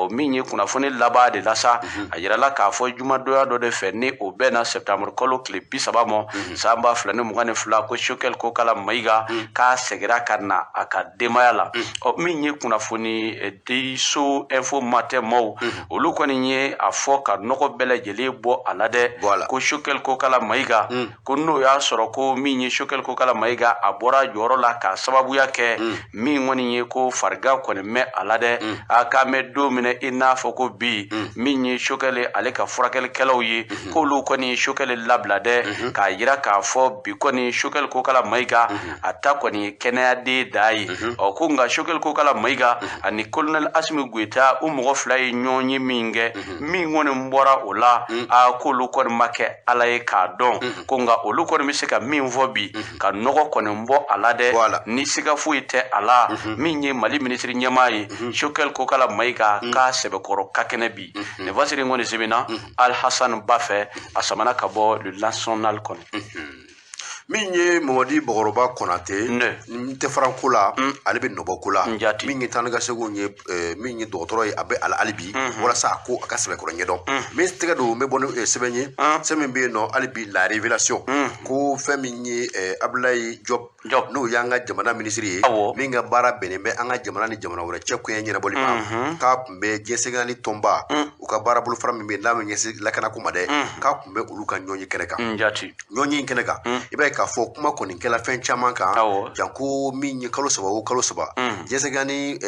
Speaker 2: min ye kunnafoni laban de la sa a yirala k'a fɔ jumadonya dɔ de fɛ ni o bɛna septembre kalo tile 30 ma san 2022 ko Choguel Kokala Maiga k'a segira ka na a ka denbaya la min ye kunnafoni di so info matin mɔɔw olu kɔni ye a fɔ ka nɔgɔ bɛɛ lajɛlen bɔ a la dɛ ko Choguel Kokala Maiga ko n'o y'a sɔrɔ ko min ye Choguel Kokala Maiga a bɔra jɔyɔrɔ la ka sababuya kɛ min kɔni ye ko farigan kɔni mɛn a la dɛ a k'a mɛn don minɛ i n'a fɔ ko bi min ye Choguel ale ka furakɛlikɛlaw ye k'olu kɔni ye Choguel labila dɛ k'a yira k'a fɔ bi kɔni Choguel Kokala Maiga a ta kɔni ye kɛnɛyaden da ye ko nka Choguel Kokala Maiga ani colonel Asimi Goita u mɔgɔ fila ye ɲɔgɔn ye min kɛ min kɔni bɔra o la k'olu kɔni ma kɛ ala ye k'a dɔn ko nka olu kɔni bɛ se ka min fɔ bi ka nɔgɔ kɔni bɔ a la dɛ ni siga foyi tɛ a la min ye Mali ministre ɲɛmaa ye Choguel Kokala Maiga k'a sɛbɛkɔrɔ ka kɛnɛ bi ne vasiri ngoni sibina Al Hassan Bafɛ a samana ka bɔ le national kɔnɔ
Speaker 1: min ye Mamadi Bɔgɔrɔba Konate n tɛ faranko la ale bɛ nɔbɔko la min ye taa ni ka seginw ye min ye dɔgɔtɔrɔ ye a bɛ ala hali bi walasa a ko a ka sɛbɛkɔrɔ ɲɛdɔn min tɛgɛ don n bɛ bɔ ni sɛbɛn ye sɛbɛn min bɛ yen nɔ hali bi la révélation ko fɛn min ye Ablaye Job n'o y'an ka jamana minisiri ye min ka baara bɛnnen bɛ an ka jamana ni jamana wɛrɛ cɛ koɲɛ ɲɛnabɔli ma k'a tun bɛ diɲɛsɛgɛnni tɔnba u ka baara bolofara min bɛ yen n'a bɛ ɲɛsin lakanako ma dɛ k'a tun bɛ olu ka ɲɔnye kɛnɛ kan ɲɔnye in kɛnɛ kan i b'a ye k'a fɔ kuma kɔni kɛla fɛn caman kan janko min ye kalo 3 o kalo 3 diɲɛsɛgɛnni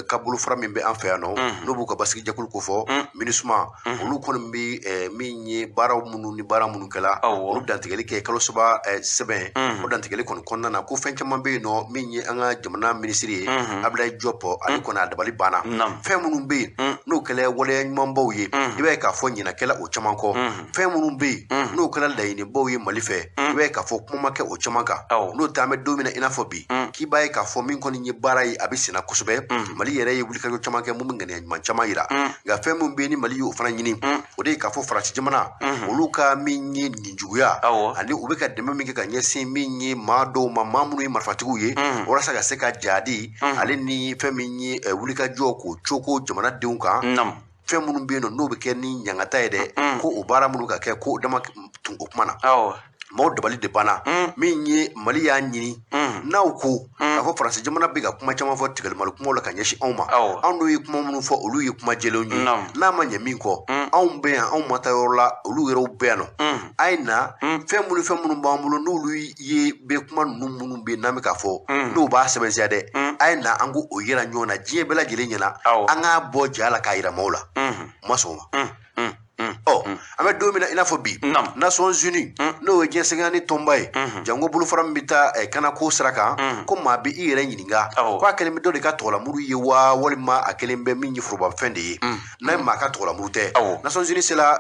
Speaker 1: ka bolofara min bɛ an fɛ yan nɔ n'o b'u ka basigi jɛkulu ko fɔ MINUSMA olu kɔni bɛ min ye baara minnu kɛla olu dantigɛli kɛ kalo 3 sɛbɛn o dantigɛli kɔni kɔnɔna na ko fɛn caman bɛ yen nɔ min ye an ka jamana minisiri ye Ablaye Diop ale kɔni a dabali banna fɛn minnu bɛ yen n'o kɛla waleya ɲumanbaw ye i b'a ye k'a fɔ ɲinakɛla o caman kɔ fɛn minnu bɛ yen n'o kɛla laɲinibaw ye Mali fɛ i b'a ye k'a fɔ kuma ma kɛ o caman kan n'o tɛ an bɛ don min na i n'a fɔ bi k'i b'a ye k'a fɔ min kɔni ye baara ye a bɛ senna kosɛbɛ Mali yɛrɛ ye wulikajɔ caman kɛ mun bɛ ŋaniya ɲuman caman yira nka fɛn min bɛ yen ni Mali y'o fana ɲini o de ye k'a fɔ Faransi jamana olu ka min ye nin juguya ani u bɛ ka dɛmɛ min kɛ ka ɲɛsin min ye maa dɔw ma maa minnu ye marifatigiw ye walasa ka se ka jadi ale ni fɛn min ye wulikajɔ k'o cogo jamanadenw kan fɛn minnu bɛ yen nɔ n'o bɛ kɛ ni ɲangata ye dɛ ko o baara minnu ka kɛ ko dama tun o kuma na maaw dabali de banna min ye Mali y'a ɲini n'aw ko k'a fɔ Faransi jamana bɛ ka kuma caman fɔ tigɛlimali kumaw la ka ɲɛsin anw ma anw n'o ye kuma minnu fɔ olu ye kuma jɛlenw ye n'a ma ɲɛ min kɔ anw bɛ yan anw ma taa yɔrɔ la olu yɛrɛw bɛ yan nɔ a ye na fɛn minnu b'an bolo n'olu ye bɛ kuma ninnu minnu bɛ yen n'an bɛ k'a fɔ n'o b'a sɛbɛntiya dɛ a ye na an k'o yira ɲɔgɔn na diɲɛ bɛɛ lajɛlen ɲɛna an k'a bɔ ja la k'a yira maaw la u ma sɔn o ma an bɛ don min na i n'a fɔ bi Nations Unies no ye jensega ni tomba ye jango bulu fara mbita kana ko saraka ko ma bi ire nyinga ko akele mi do de ka tola muru ye wa walima akele mbe minyi furuba fende ye na ma ka tola muru te Nations Unies la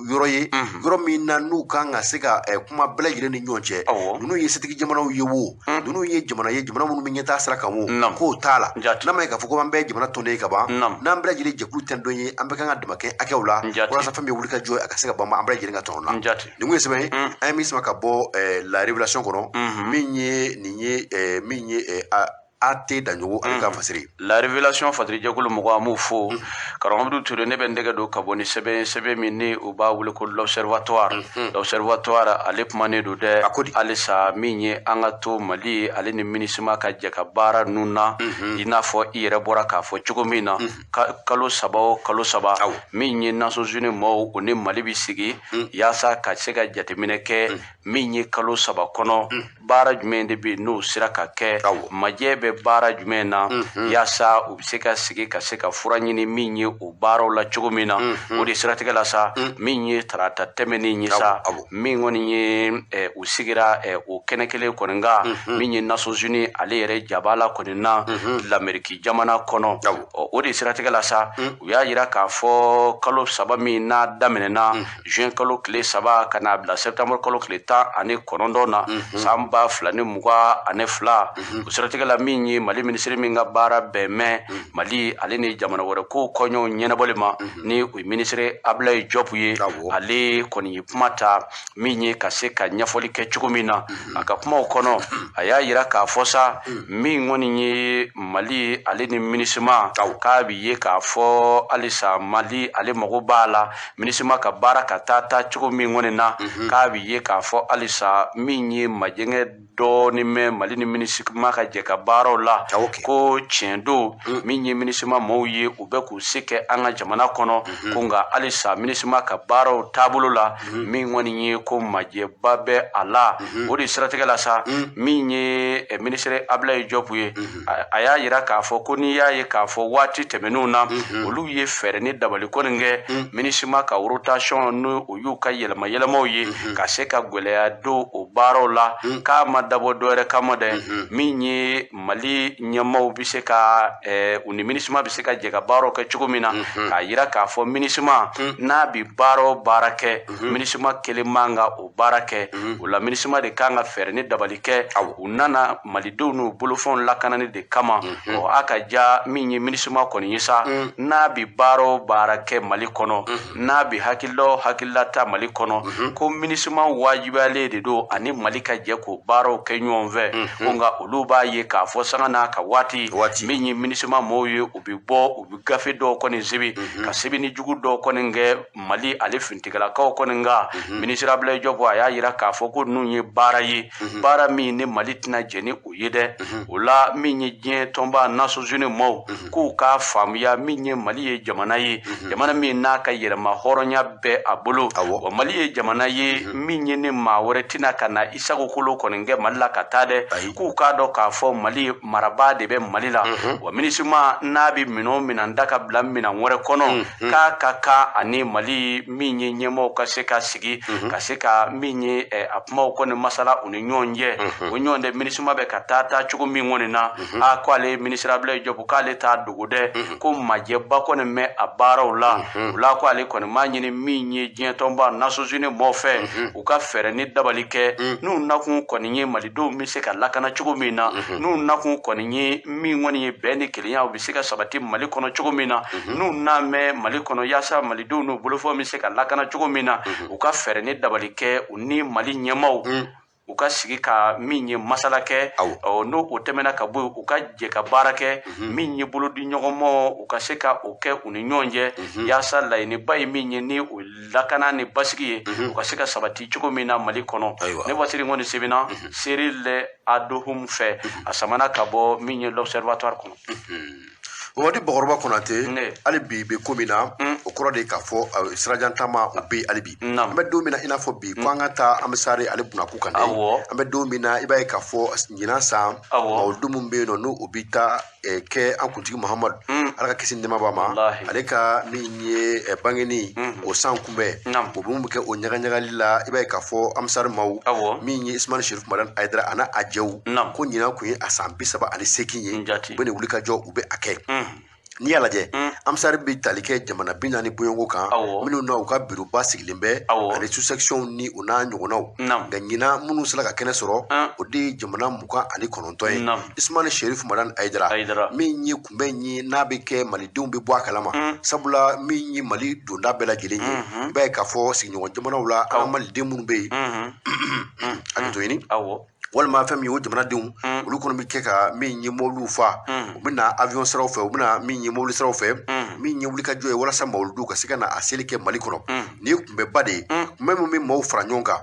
Speaker 1: yoro ye yoro min na nu kan se ka kuma bela yire ni nyonche nunu ye setigi jamana ye wo nunu ye jamana munu min yeta saraka wo ko tala na ma ka fuko mbe jamana tonde ka ba na mbela yire je kulu tendo ye ambe kan adama ke akewla wala sa fambe wulika joy akase ka ba ma mbela yire nga tonna ni ngwe sebe ay mi sama ka bo la révélation kono ate danyogo alika fasiri
Speaker 2: la révélation fadri jagulu mugo amufo karamdu ture ne bendega do kaboni sebe minni uba wule ko l'observatoire alep mane do de alisa minye angato mali ale ni minisma ka jaka bara nuna ina fo ire bora ka fo chugumina kalo saba minye Nations Unies mo oni mali bisigi yasa ka sega jatemine ke minye kalo saba kono bara jumende bi no siraka ke majebe bara jumena yasa ubiseka sigi ka seka furanyini minye u baro la chugumina odi siratika la sa minye tarata temeni nyisa mingoni ye usigira u kenekele konenga minye Nations Unies ale yere jabala konina l'Amerique jamana kono odi siratika la sa uya yira ka fo kalo saba mina damenena juin kalo kle saba kana bla septembre kalo kle ta ane konondona samba flani muga ane fla usiratika la minye mali ministre minga bara beme mali ale ni jamana wore ko konyo nyena bolema ni u ministre Abdoulaye Diop ye ale koni pumata minye kaseka nyafoli ke chukumina akapuma ukono aya yira ka fosa mingoni ni mali ale ni ministre ka biye ka fo alisa mali ale magobala ministre ka bara katata chukumi ngone na ka biye ka fo alisa minye majenge do ni me mali ni ministre ka je ka baro la ko chendo minye ministre mouye ube ku sike anga jamana kono kunga alisa ministre ka baro tabulo la mingoni ni ko maje babe ala odi strategie la sa minye ministre Abdoulaye Diop ye aya yira ka fo ko ni ya ye ka fo wati temenuna olu ye fere ni dabali ko nge ministre ka rotation no uyu ka yelma ye ka se ka gweleya do o baro la ka madabo dore kamode minye mali nyamo bise ka uni ministre bise ka je ka baro ke chugumina ka yira ka fo ministre na bi baro barake ministre kelemanga o barake ula ministre de kanga fere ni dabali ke unana mali do no bolofon lakanani de kama o aka ja minye ministre koni yisa na bi baro barake mali kono na bi hakillata mali kono ko ministre wajibale de do ani mali ka je ko baro ke nyonve onga uluba ye ka fo sangana ka wati minye ministre moye ubibo ubigafe do koni zibi ka sibi ni jugu do koni nge mali ale fintigala ka koni nga ministre Abdoulaye Diop ya yira ka fo ko nunye bara yi bara mi ne mali tina jeni uyede ula minye je tomba Nations Unies mo ku ka famuya minye mali ye jamana yi jamana mi na ka yirma horonya be abulu wa mali ye jamana yi minye ne mawore tina kana isago kulo konenge malla katade ku ka do ka fo mali maraba de be mali la wa minisima nabi mino minandaka blam minan wore kono ka ani mali minye nyemo ka seka sigi ka seka minye apmo kono masala uni nyonje unyonde minisima be katata chugo mingone na akwale ministre Abdoulaye Diop kale ta dugude ko maje bako ne me abara ula ko ale ko manyini minye jentomba Nations Unies mo fe u ka fere ni dabalike nu nakun ko ni mali do mi se ka lakana chugo mina nu nakun ko ni mi ngoni be ni kiliya u bi se ka sabati mali kono chugo mina nu na me mali kono yasa mali do no bulofo mi se ka lakana chugo mina u ka fere ni dabalike uni mali nyamau uka sigi ka minye masala ke no utemena ka bu uka je ka barake minye bulu di nyogomo uka seka uke uni nyonje ya sala ni bay minye ni ulakana ni basigi uka seka sabati chuko mina mali kono ne wasiri ngoni sibina sirile aduhum fe asamana ka bo minye l'observatoire kono
Speaker 1: wadi bogorba konate ali bi be komina o koro de ka fo sirajantama o be ali bi ambe do mina ina fo bi ko ngata amsare ali buna ku kande ambe do mina iba ka fo nyina sam o dumum be no no obita kɛ an kuntigi Muhamadu ala ka kisi nɛma b'a ma ale ka min ye bangeni o san kunbɛ o bɛ mun kɛ o ɲagaɲagali la i b'a ye k'a fɔ Amusari Mawu min ye Ismail Sherif Madani Ayidara a n'a a jɛw ko ɲinan kun ye a san 38 ye u bɛ nin wulikajɔ u bɛ a kɛ n'i y'a lajɛ Amusari bɛ tali kɛ jamana 40 bɔɲɔgɔnko kan minnu na u ka biroba sigilen bɛ ani sous-section ni o n'a ɲɔgɔnnaw nka ɲinan minnu sera ka kɛnɛ sɔrɔ o de ye jamana 29 ye Ismail Sherif Madani Ayidara min ye kunbɛn ye n'a bɛ kɛ malidenw bɛ bɔ a kalama sabula min ye Mali donda bɛɛ lajɛlen ye i b'a ye k'a fɔ sigiɲɔgɔn jamanaw la an ka maliden minnu bɛ yen hakili to ɲini walima fɛn min ye o jamanadenw olu kɔni bɛ kɛ ka min ye mobiliw fa u bɛ na avion siraw fɛ u bɛ na min ye mobili siraw fɛ min ye wulikajɔ ye walasa mawuludu ka se ka na a seli kɛ Mali kɔnɔ nin ye kunbɛba de ye kunbɛn min bɛ maaw fara ɲɔgɔn kan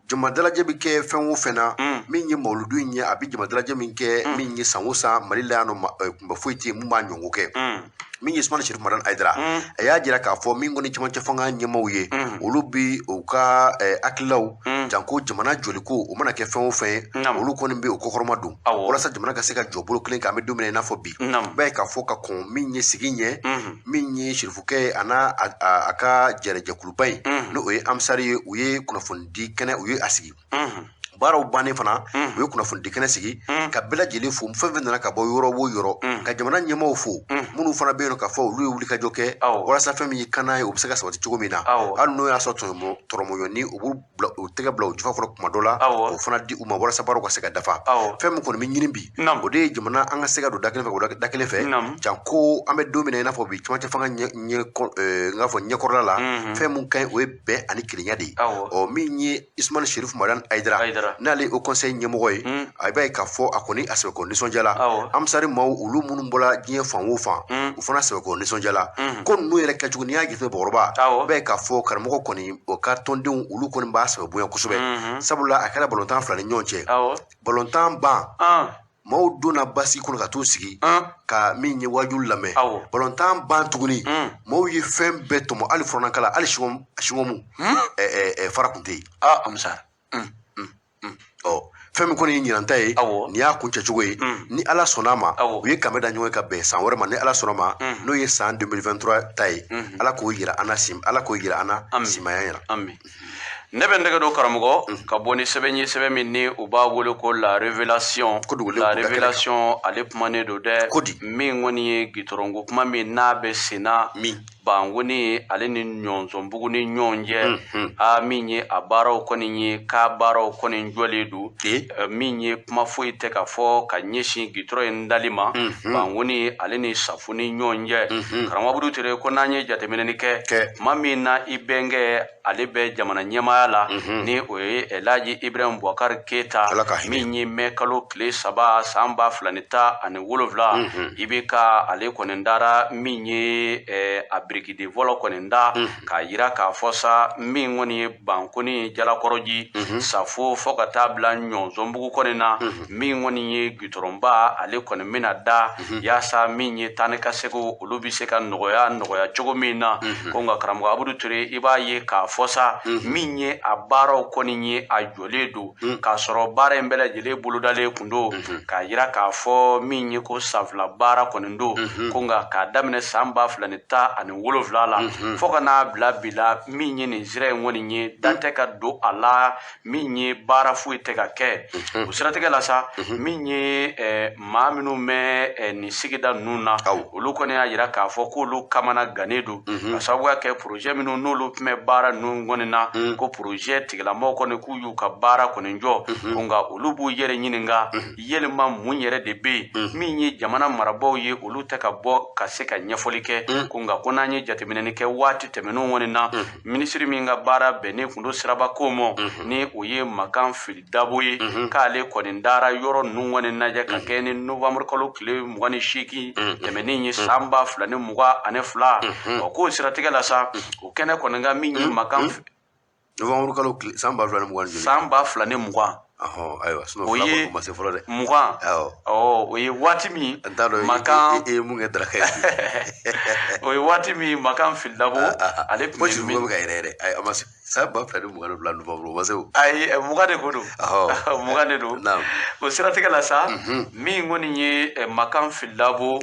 Speaker 1: jama dalajɛ bɛ kɛ fɛn o fɛn na min ye mawuludu in ye a bɛ jama dalajɛ min kɛ min ye san o san Mali la yan nɔ kunbɛ foyi tɛ yen mun b'a ɲɔgɔn kɛ min ye Ismail Sherif Madani Ayidara a y'a jira k'a fɔ min kɔni cɛmancɛ fanga ɲɛmaaw ye olu bi u ka hakililaw janko jamana joliko o mana kɛ fɛn o fɛn ye olu kɔni bɛ o kɔkɔrɔma don walasa jamana ka se ka jɔ bolo kelen kan an bɛ don min na i n'a fɔ bi i b'a ye k'a fɔ ka kɔn min ye sigi ɲɛ min ye Sherifukɛ a n'a a ka jɛkuluba in n'o ye Amusari ye u ye kunnafonidi kɛnɛ u ye a sigi baaraw bannen fana u ye kunnafonidi kɛnɛ sigi ka bɛɛ lajɛlen fo fɛn fɛn nana ka bɔ yɔrɔ o yɔrɔ ka jamana ɲɛmaaw fo minnu fana bɛ yen k'a fɔ olu ye wulikajɔ kɛ walasa fɛn min ye kanna ye o bɛ se ka sabati cogo min na hali n'o y'a sɔrɔ tɔrɔmɔɲɔni u b'u u tɛgɛ bila u jufa fɔlɔ kuma dɔ la o fana di u ma walasa baaraw ka se ka dafa fɛn min kɔni bɛ ɲini bi o de ye jamana an ka se ka don da kelen fɛ da kelen fɛ janko an bɛ don min na i n'a fɔ bi cɛmancɛ fanga n'a fɔ ɲɛkɔrɔla la fɛn min ka ɲi o ye bɛn ani kelenya de ye min ye Ismail Sherif Madani Ayidara n'ale o conseil ɲɛmɔgɔ ye a b'a ye k'a fɔ a kɔni a sɛbɛkɔrɔ nisɔndiyala Amusari Mawu olu minnu bɔra diɲɛ fan o fan u fana sɛbɛkɔrɔ nisɔndiyala ko ninnu yɛrɛ kɛcogo n'i y'a jate Bakɔrɔba a b'a ye k'a fɔ karamɔgɔ kɔni o ka tɔndenw olu kɔni b'a sɛbɛ bonya kosɛbɛ sabula a kɛra balontan fila ni ɲɔgɔn cɛ balontan ban maaw donna basi kɔnɔ ka t'u sigi ka min ye wajulu lamɛn balontan ban tuguni maaw ye fɛn bɛɛ tɔmɔ hali fɔrɔnankala hali singomu fara kun tɛ yen
Speaker 2: Amusari
Speaker 1: fɛn min kɔni ye ɲinanta ye nin y'a kun cɛcogo ye ni ala sɔnna ma u ye kanbɛ da ɲɔgɔn ka bɛn san wɛrɛ ma ni ala sɔnna ma n'o ye san 2023 ta ye ala k'o yira an na simaya ɲɛna
Speaker 2: ne bɛ nɛgɛ don karamɔgɔ ka bɔ ni sɛbɛn ye sɛbɛn min ni u b'a wele ko la révélation ale kumanen don dɛ min kɔni ye gitɔrɔnko kuma min n'a bɛ senna bangoni ale ni ɲɔnsɔnbugu ni ɲɔgɔn cɛ min ye a baaraw kɔni ye k'a baaraw kɔni jɔlen don min ye kuma foyi tɛ ka fɔ ka ɲɛsin gitɔrɔ in dali ma bangoni ale ni safu ni ɲɔgɔn cɛ karamɔgɔ Ture ko n'an ye jateminɛni kɛ kuma min na i bɛnkɛ ale bɛ jamana ɲɛmaaya la ni o ye Elhaji Ibrahim Boubacar Keita min ye mɛ kalo tile 3 san 2017 i bɛ ka ale kɔni dara min ye a birikide fɔlɔ kɔni da k'a yira k'a fɔ sa min kɔni ye bankoni jalakɔrɔji safo fɔ ka taa bila ɲɔnsɔnbugu kɔni na min kɔni ye gitɔrɔnba ale kɔni bɛna da yaasa min ye taa ni ka segin olu bɛ se ka nɔgɔya cogo min na ko nka karamɔgɔ Abudu Ture i b'a ye k'a fɔ sa min ye a baaraw kɔni ye a jɔlen don k'a sɔrɔ baara in bɛɛ lajɛlen bolodalen kun don k'a yira k'a fɔ min ye ko sanfila baara kɔni don ko nka k'a daminɛ san 2017 la fɔ ka n'a bila bi la min ye nin sira in kɔni ye dan tɛ ka don a la min ye baara foyi tɛ ka kɛ o siratigɛ la sa min ye maa minnu bɛ nin sigida ninnu na olu kɔni y'a yira k'a fɔ k'olu kamana gannen don ka sababuya kɛ projet minnu n'olu tun bɛ baara ninnu kɔni na ko projet tigilamɔgɔw kɔni k'u y'u ka baara kɔni jɔ ko nka olu b'u yɛrɛ ɲininka yelima mun yɛrɛ de bɛ yen min ye jamana marabaaw ye olu tɛ ka bɔ ka se ka ɲɛfɔli kɛ ko nka ko n'an ye jateminɛni kɛ waati tɛmɛnenw kɔni na minisiri min ka baara bɛnnen kun don siraba ko ma ni o ye Makan Fili Dabo ye k'ale kɔni dara yɔrɔ ninnu kɔni lajɛ ka kɛ ni novembre kalo tile 28 tɛmɛnen ye san 2022 o k'o siratigɛ la sa o kɛnɛ kɔni ka min ye Makan
Speaker 1: novembre kalo san 2022
Speaker 2: ayiwa o ye 20 o ye waati min Makan
Speaker 1: mun kɛ daraka
Speaker 2: o ye waati min Makan Fili Dabo ale tun bɛ
Speaker 1: ka yɛrɛ Ça ba fere mugane bla no babro waseu
Speaker 2: ay mugane ko do mugane do o siratika la sa mi ngoni ye makan filabo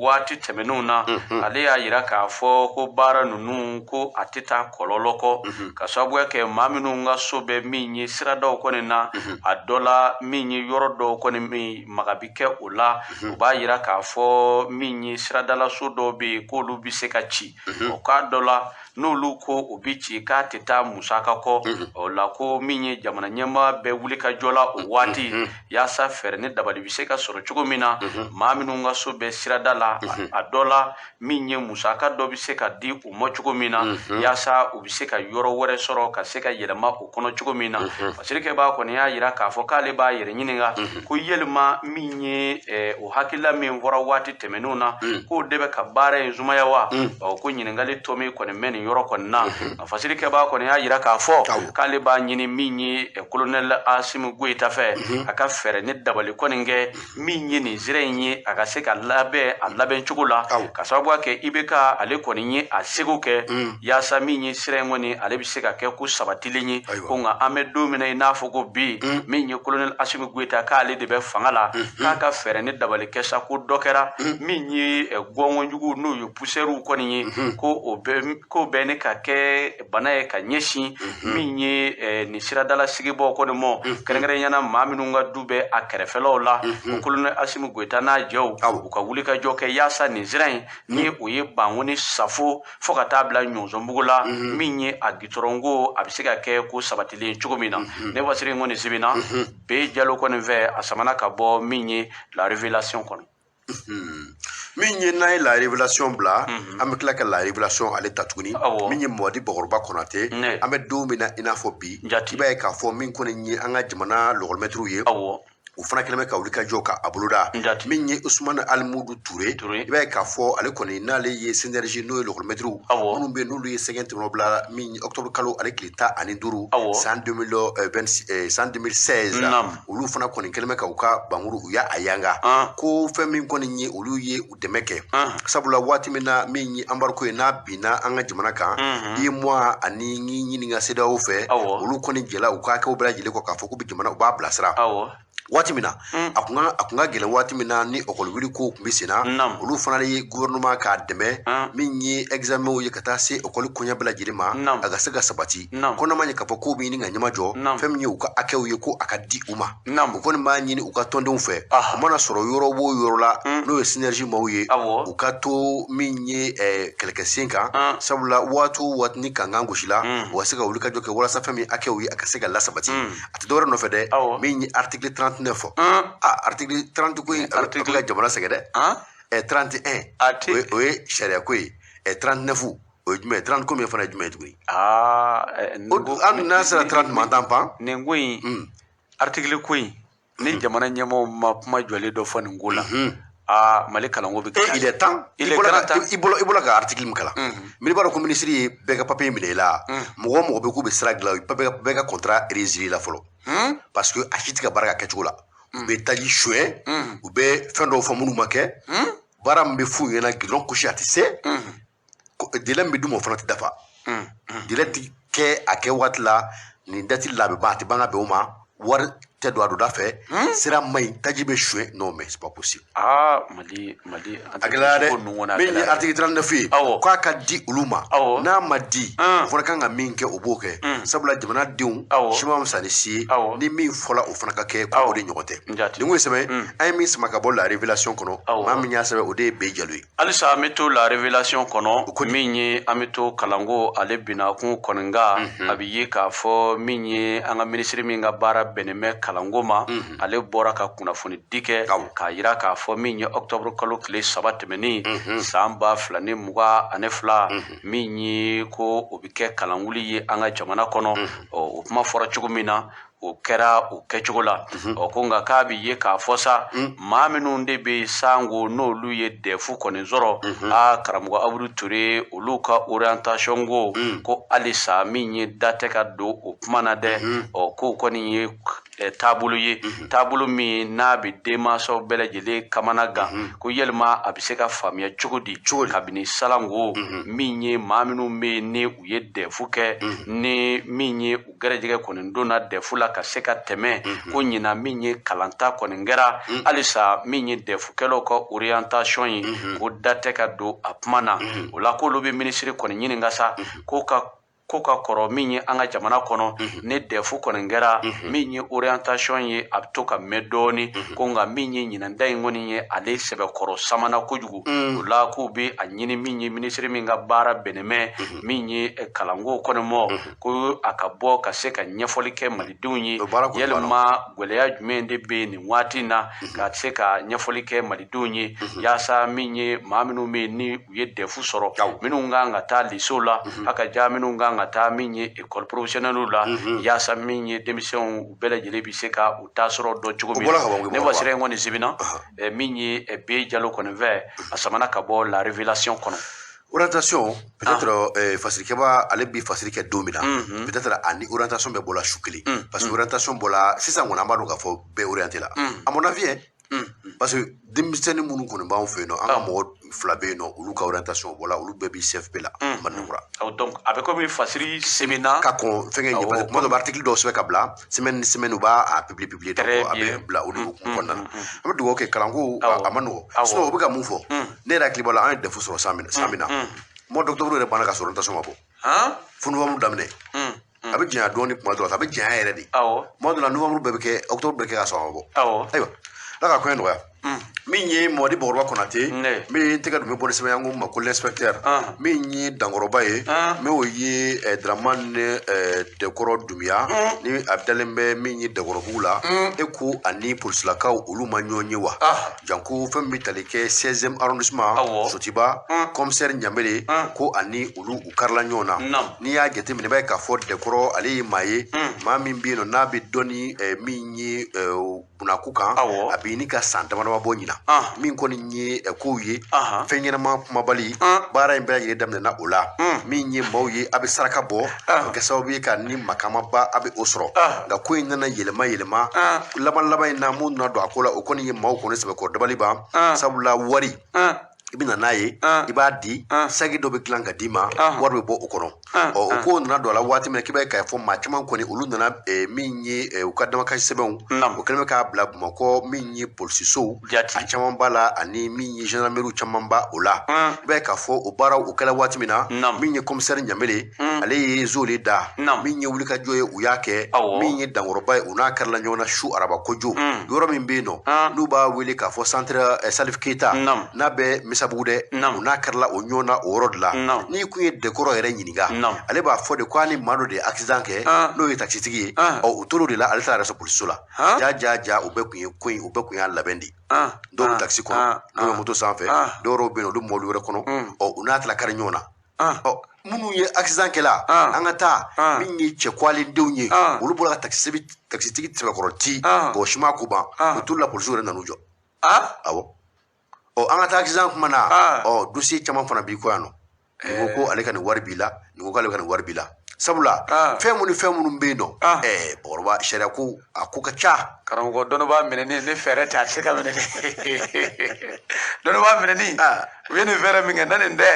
Speaker 2: wati temenuna ale ya yira ka fo ko bara nunu ko atita kololoko ka sabu ke maminu nga sobe mi nyi sirada ko ne na adola mi nyi yorodo ko ne mi magabike ola ba yira ka fo mi nyi sirada la sodo be ko lu bi se ka ci o ka dola n'olu ko o bi ci ka teta musaka ko o la ko minye jamana nyema be wuli ka jola o wati yasa fere ne dabali bi se ka soro cogo mina ma minu nga so be sirada la adola minye musaka do bi se ka di o mo cogo mina yasa o bi se ka yoro wore soro ka se ka yelema o kono cogo mina fasirike ba ko ne ya yira ka fo kale ba yere nyininga ko yelma minye o hakila min wora wati temenuna ko debe ka bare zumaya wa ko nyiningali tomi ko ne meni yoro konna fasiri ke ba ko ne ya yira ka fo kale ba nyini minyi colonel Asim Goita fe aka fere ne dabali ko nge minyi ni zirenyi aka se ka labe chugula ka sababu ke ibeka ale ko ni asego ke ya sa minyi sirengoni ale bi se ka ke ku sabatilinyi ko nga amedo mina ina fo go bi minyi colonel Asim Goita ka ale de be fangala ka fere ne dabali ke sa ku dokera minyi gongo njugu no yu puseru ko ni ko be ne ka ke bana ye ka nyeshi minye ni siradala sigibo ko mo kerengere nyana maminu nga dube a kerefelo la kolone Asim Goita na jew u ka wuli ka joke yasa ni zirain ni uye bangoni safo foka tabla nyonzo mbugula minye agitorongo abisika ke ko sabatili chugumina ne wasiri ngoni sibina be jalo ko ne ve asamana ka bo minye la révélation kono
Speaker 1: minye na la révélation bla amekla ka la révélation ale tatuguni minye modi bogorba konate ame do mina ina fo bi tiba ka fo min ko ni anga jamana logolmetru ye o fana keleme ka wuli ka jɔ ka aboloda min ye Ousmane Almoudou Touré i b'a ye k'a fɔ ale kɔni n'ale ye synergie n'o ye lɔgɔlimɛtiriw minnu bɛ n'olu ye sɛgɛn tɛmɛnɔ bila min octobre kalo ale tile 15 san 2016 la olu fana kɔni keleme ka u ka bankuru u y'a yanga ko fɛn min kɔni ye olu ye u dɛmɛ kɛ sabula waati min na min ye embargo ye n'a binna an ka jamana kan mois ani ɲininka CEDEAO fɛ olu kɔni jɛla u ka kɛw bɛɛ lajɛlen kɔ k'a fɔ k'u bɛ jamana u b'a bilasira waati min na a kun ka gɛlɛn waati min na ni ɔkɔli wuli ko tun bɛ senna olu fana ye gouvernement k'a dɛmɛ min ye examenw ye ka taa se ɔkɔli koɲɛ bɛɛ lajɛlen ma a ka se ka sabati ko n'a ma ɲɛ k'a fɔ k'u bɛ ɲini ka ɲɛma jɔ fɛn min ye u ka hakɛw ye ko a ka di u ma u kɔni b'a ɲini u ka tɔndenw fɛ u mana sɔrɔ yɔrɔ o yɔrɔ la n'o ye synergie maaw ye u ka to min ye kɛlɛkɛsen kan sabula waati o waati ni kankan gosila u ka se ka wuli ka jɔ kɛ walasa fɛn min hakɛw ye a ka se ka lasabati a tɛ dɔwɛrɛ nɔfɛ dɛ min ye article 39 article 30 ko in a bɛ ka jamana sɛgɛ dɛ 31 o ye sariya ko ye 39 o ye jumɛn 30 ko min fana ye jumɛn tuguni an n'a sera 30 man tan pan
Speaker 2: nin ko in article ko in ni jamana ɲɛmaaw ma kuma jɔlen dɔ fɔ nin ko la Mali kalanko bɛ kɛ
Speaker 1: il est temps i bɔra ka article min kalan min b'a dɔn ko ministre ye bɛɛ ka papier minɛ i la mɔgɔ o mɔgɔ bɛ k'u bɛ sira dilan bɛɛ ka contrat résilier la fɔlɔ parce que a si tɛ ka baara ka kɛcogo la u bɛ taji suɲɛ u bɛ fɛn dɔw fɔ minnu ma kɛ baara min bɛ f'u ɲɛna gidɔrɔn gosi a tɛ se délai min bɛ d'u ma o fana tɛ dafa délai tɛ kɛ a kɛ waati la nin date la a bɛ ban a tɛ ban ka bɛn o ma wari tɛ don a donda fɛ sira man ɲi taji bɛ suɲɛ non mais c'est pas possible
Speaker 2: Mali
Speaker 1: a gɛlɛya dɛ min ye article 39 ye k'a ka di olu ma n'a ma di o fana kan ka min kɛ o b'o kɛ sabula jamanadenw si ma fisa ni si ye ni min fɔla o fana ka kɛ ko o de ɲɔgɔn tɛ nin ko ye sɛbɛn an ye min sama ka bɔ la révélation kɔnɔ maa min y'a sɛbɛn o de ye Bɛɛ Jalo ye
Speaker 2: halisa an bɛ to la révélation kɔnɔ min ye an bɛ to kalanko ale binakun kɔni nka a bɛ ye k'a fɔ min ye an ka minisiri min ka baara bɛnnen bɛ kalanko ma ale bɔra ka kunnafoni di kɛ k'a yira k'a fɔ min ye octobre kalo tile 3 tɛmɛnen san 2022 min ye ko o bɛ kɛ kalan wuli ye an ka jamana kɔnɔ o kuma fɔra cogo min na o kɛra o kɛcogo la ko nka k'a bɛ ye k'a fɔ sa maa minnu de bɛ sango n'olu ye dɛfu kɔni sɔrɔ karamɔgɔ Abudu Ture olu ka orientation ko halisa min ye da tɛ ka don o kuma na dɛ k'o kɔni ye taabolo ye taabolo min n'a bɛ denmansaw bɛɛ lajɛlen kamana gan ko yɛlɛma a bɛ se ka faamuya cogo di kabini salango min ye maa minnu bɛ yen ni u ye dɛfu kɛ ni min ye u gɛrɛjɛgɛ kɔni donna dɛfu la ka se ka tɛmɛ ko ɲina min ye kalanta kɔni kɛra halisa min ye dɛfukɛlaw ka orientation ye ko da tɛ ka don a kuma na o la k'olu bɛ minisiri kɔni ɲininka sa ko ka kɔrɔ min ye an ka jamana kɔnɔ ne dɛfu kɔni kɛra min ye orientation ye a bɛ to ka mɛn dɔɔni ko nka min ye ɲinanda in kɔni ye ale sɛbɛkɔrɔ samana kojugu o la k'u bɛ a ɲini min ye minisiri min ka baara bɛnɛmɛ min ye kalanko kɔni mɔ ko a ka bɔ ka se ka ɲɛfɔli kɛ malidenw ye yɛlɛma gɛlɛya jumɛn de bɛ nin waati in na ka se ka ɲɛfɔli kɛ malidenw ye yaasa min ye maa minnu bɛ yen ni u ye dɛfu sɔrɔ minnu kan ka taa lisew la a ka ja minnu kan ka taa min ye école professionnelle la yaasa min ye denmisɛnw bɛɛ lajɛlen bɛ se ka u taa sɔrɔ dɔn cogo min na ne wasira in kɔni sibina min ye Beye Jalo kɔni fɛ a samana ka bɔ la révélation kɔnɔ.
Speaker 1: Orientation peut-être facilikɛba ale bi fasili kɛ don min na peut-être ani orientation bɛ bɔla su kelen parce que orientation bɔla sisan kɔni an b'a dɔn k'a fɔ bɛɛ orienté la à mon avis parce que denmisɛnnin minnu kɔni b'anw fɛ yen nɔ an ka mɔgɔ fila bɛ yen nɔ olu ka orientation bɔla olu bɛɛ bi CFP la Maninkura
Speaker 2: donc a bɛ komi fasiri sɛbɛnna
Speaker 1: ka kɔn fɛnkɛ ɲɛ parce que tuma dɔ bɛ article dɔw sɛbɛn ka bila semaine ni semaine u b'a publier donc a bɛ bila o de hukumu kɔnɔna na an bɛ dugawu kɛ kalanko a ma nɔgɔ sinon o bɛ ka mun fɔ ne yɛrɛ hakili b'a la an ye defu sɔrɔ san min na mɔgɔ docteur yɛrɛ banna ka sɔrɔ orientation ma bɔ fo novembre daminɛ a bɛ janya dɔɔni kuma dɔ la a bɛ janya yɛrɛ de tuma dɔ la novembre bɛɛ bɛ kɛ octobre bɛɛ kɛ ka sɔrɔ a ma bɔ ayiwa ala ka kɔɲɔ nɔgɔya min ye Mamadi Bakɔrɔba Konate min tɛgɛ dun bɛ bɔ ni sɛbɛn ko ma ko l'inspecteur min ye dankɔrɔba ye min o ye Dramane Dekɔrɔ Dunbiya ni a dalen bɛ min ye Dakɔrɔbugu la e ko ani polisilakaw olu ma ɲɔgɔn ye wa janko fɛn min bɛ tali kɛ 16e arrondissement Sotiba commissaire Ɲanbele ko ani olu u karila ɲɔgɔn na n'i y'a jateminɛ i b'a ye k'a fɔ Dekɔrɔ ale ye maa ye maa min bɛ yen nɔ n'a bɛ dɔnni min ye bunaku kan a bɛ ɲini ka san damadama bɔ ɲina min kɔni ye kow ye fɛn ɲɛnama kumabali baara in bɛɛ lajɛlen daminɛna o la min ye maaw ye a bɛ saraka bɔ ka kɛ sababu ye ka ni makamaba a bɛ o sɔrɔ nka ko in nana yɛlɛma laban in na mun nana don a ko la o kɔni ye maaw kɔni sɛbɛkɔrɔ dabali ban sabula wari i bɛ na n'a ye i b'a di sagi dɔ bɛ dilan ka d'i ma wari bɛ bɔ o kɔnɔ o ko nana don a la waati min na k'i b'a ye k'a fɔ maa caman kɔni olu nana min ye u ka damakasi sɛbɛnw o kɛlen bɛ k'a bila Bamakɔ min ye polisisow a caman b'a la ani min ye gendarmerie caman b'a o la i b'a ye k'a fɔ o baaraw o kɛla waati min na min ye commissaire Ɲanbele ale ye zole da min ye wulikajɔ ye u y'a kɛ min ye dankɔrɔba ye u n'a kɛrila ɲɔgɔn na su araba kojo yɔrɔ min bɛ yen nɔ n'u b'a wele k'a fɔ centre Salif Keita n'a bɛ Misabugu dɛ u n'a kɛrila o ɲɔgɔn na o yɔrɔ de la n'i kun ye Dekɔrɔ yɛrɛ ɲininka ale b'a fɔ de ko ani maa dɔ de ye accident kɛ n'o ye taxitigi ye u tor'o de la ale taara yɛrɛ sɔrɔ polisiso la ja u bɛɛ kun ye ko in u bɛɛ kun y'a labɛn de dɔw bɛ taxi kɔnɔ dɔw bɛ moto sanfɛ dɔw bɛ yen olu mɔbili wɛrɛ kɔnɔ u n'a tila kari ɲɔgɔn na minnu ye accident kɛla an ka taa min ye cɛ kɔlendenw ye olu bɔra ka taxitigi sɛbɛkɔrɔ ci mɔgɔ si ma ko ban u t'u la polisiw yɛrɛ nan'u jɔ awɔ an ka taa accident kuma na dossier caman fana b'i kɔ yan nɔ ni ko ale ka nin wari b'i la ni ko k'ale ka nin wari b'i la sabula fɛn minnu bɛ yen nɔ Bakɔrɔba sariya ko a ko ka ca
Speaker 2: karamɔgɔ dɔnnibaa minɛni ne fɛɛrɛ tɛ a tɛ se ka minɛ dɛ dɔnnibaa minɛni u ye nin fɛɛrɛ min kɛ na nin tɛ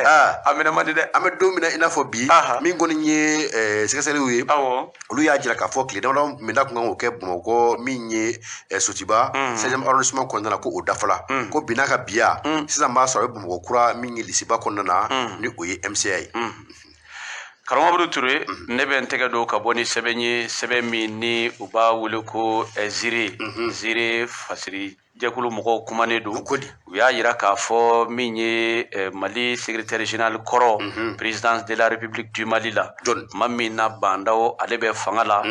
Speaker 2: a minɛ man di dɛ an bɛ don min na i n'a fɔ bi min kɔni ye sɛgɛsɛgɛliw ye olu y'a jira k'a fɔ tile damadɔ min da kun kan k'o kɛ Bamakɔ min ye Sotiba 16e arrondissement kɔnɔna na ko o dafala ko bi n'a ka biya sisan b'a sɔrɔ a bɛ Bamakɔ kura min ye Lisiba kɔnɔna na ni o ye MCA ye Karamɔgɔ Ture ne bɛ n tɛgɛ don ka bɔ ni sɛbɛn ye sɛbɛn min ni u b'a wele ko Zire fasiri jɛkulu mɔgɔw kumanen don u y'a jira k'a fɔ min ye Mali secrétaire général kɔrɔ présidence de la République du Mali la tuma min na bandaw ale bɛ fanga la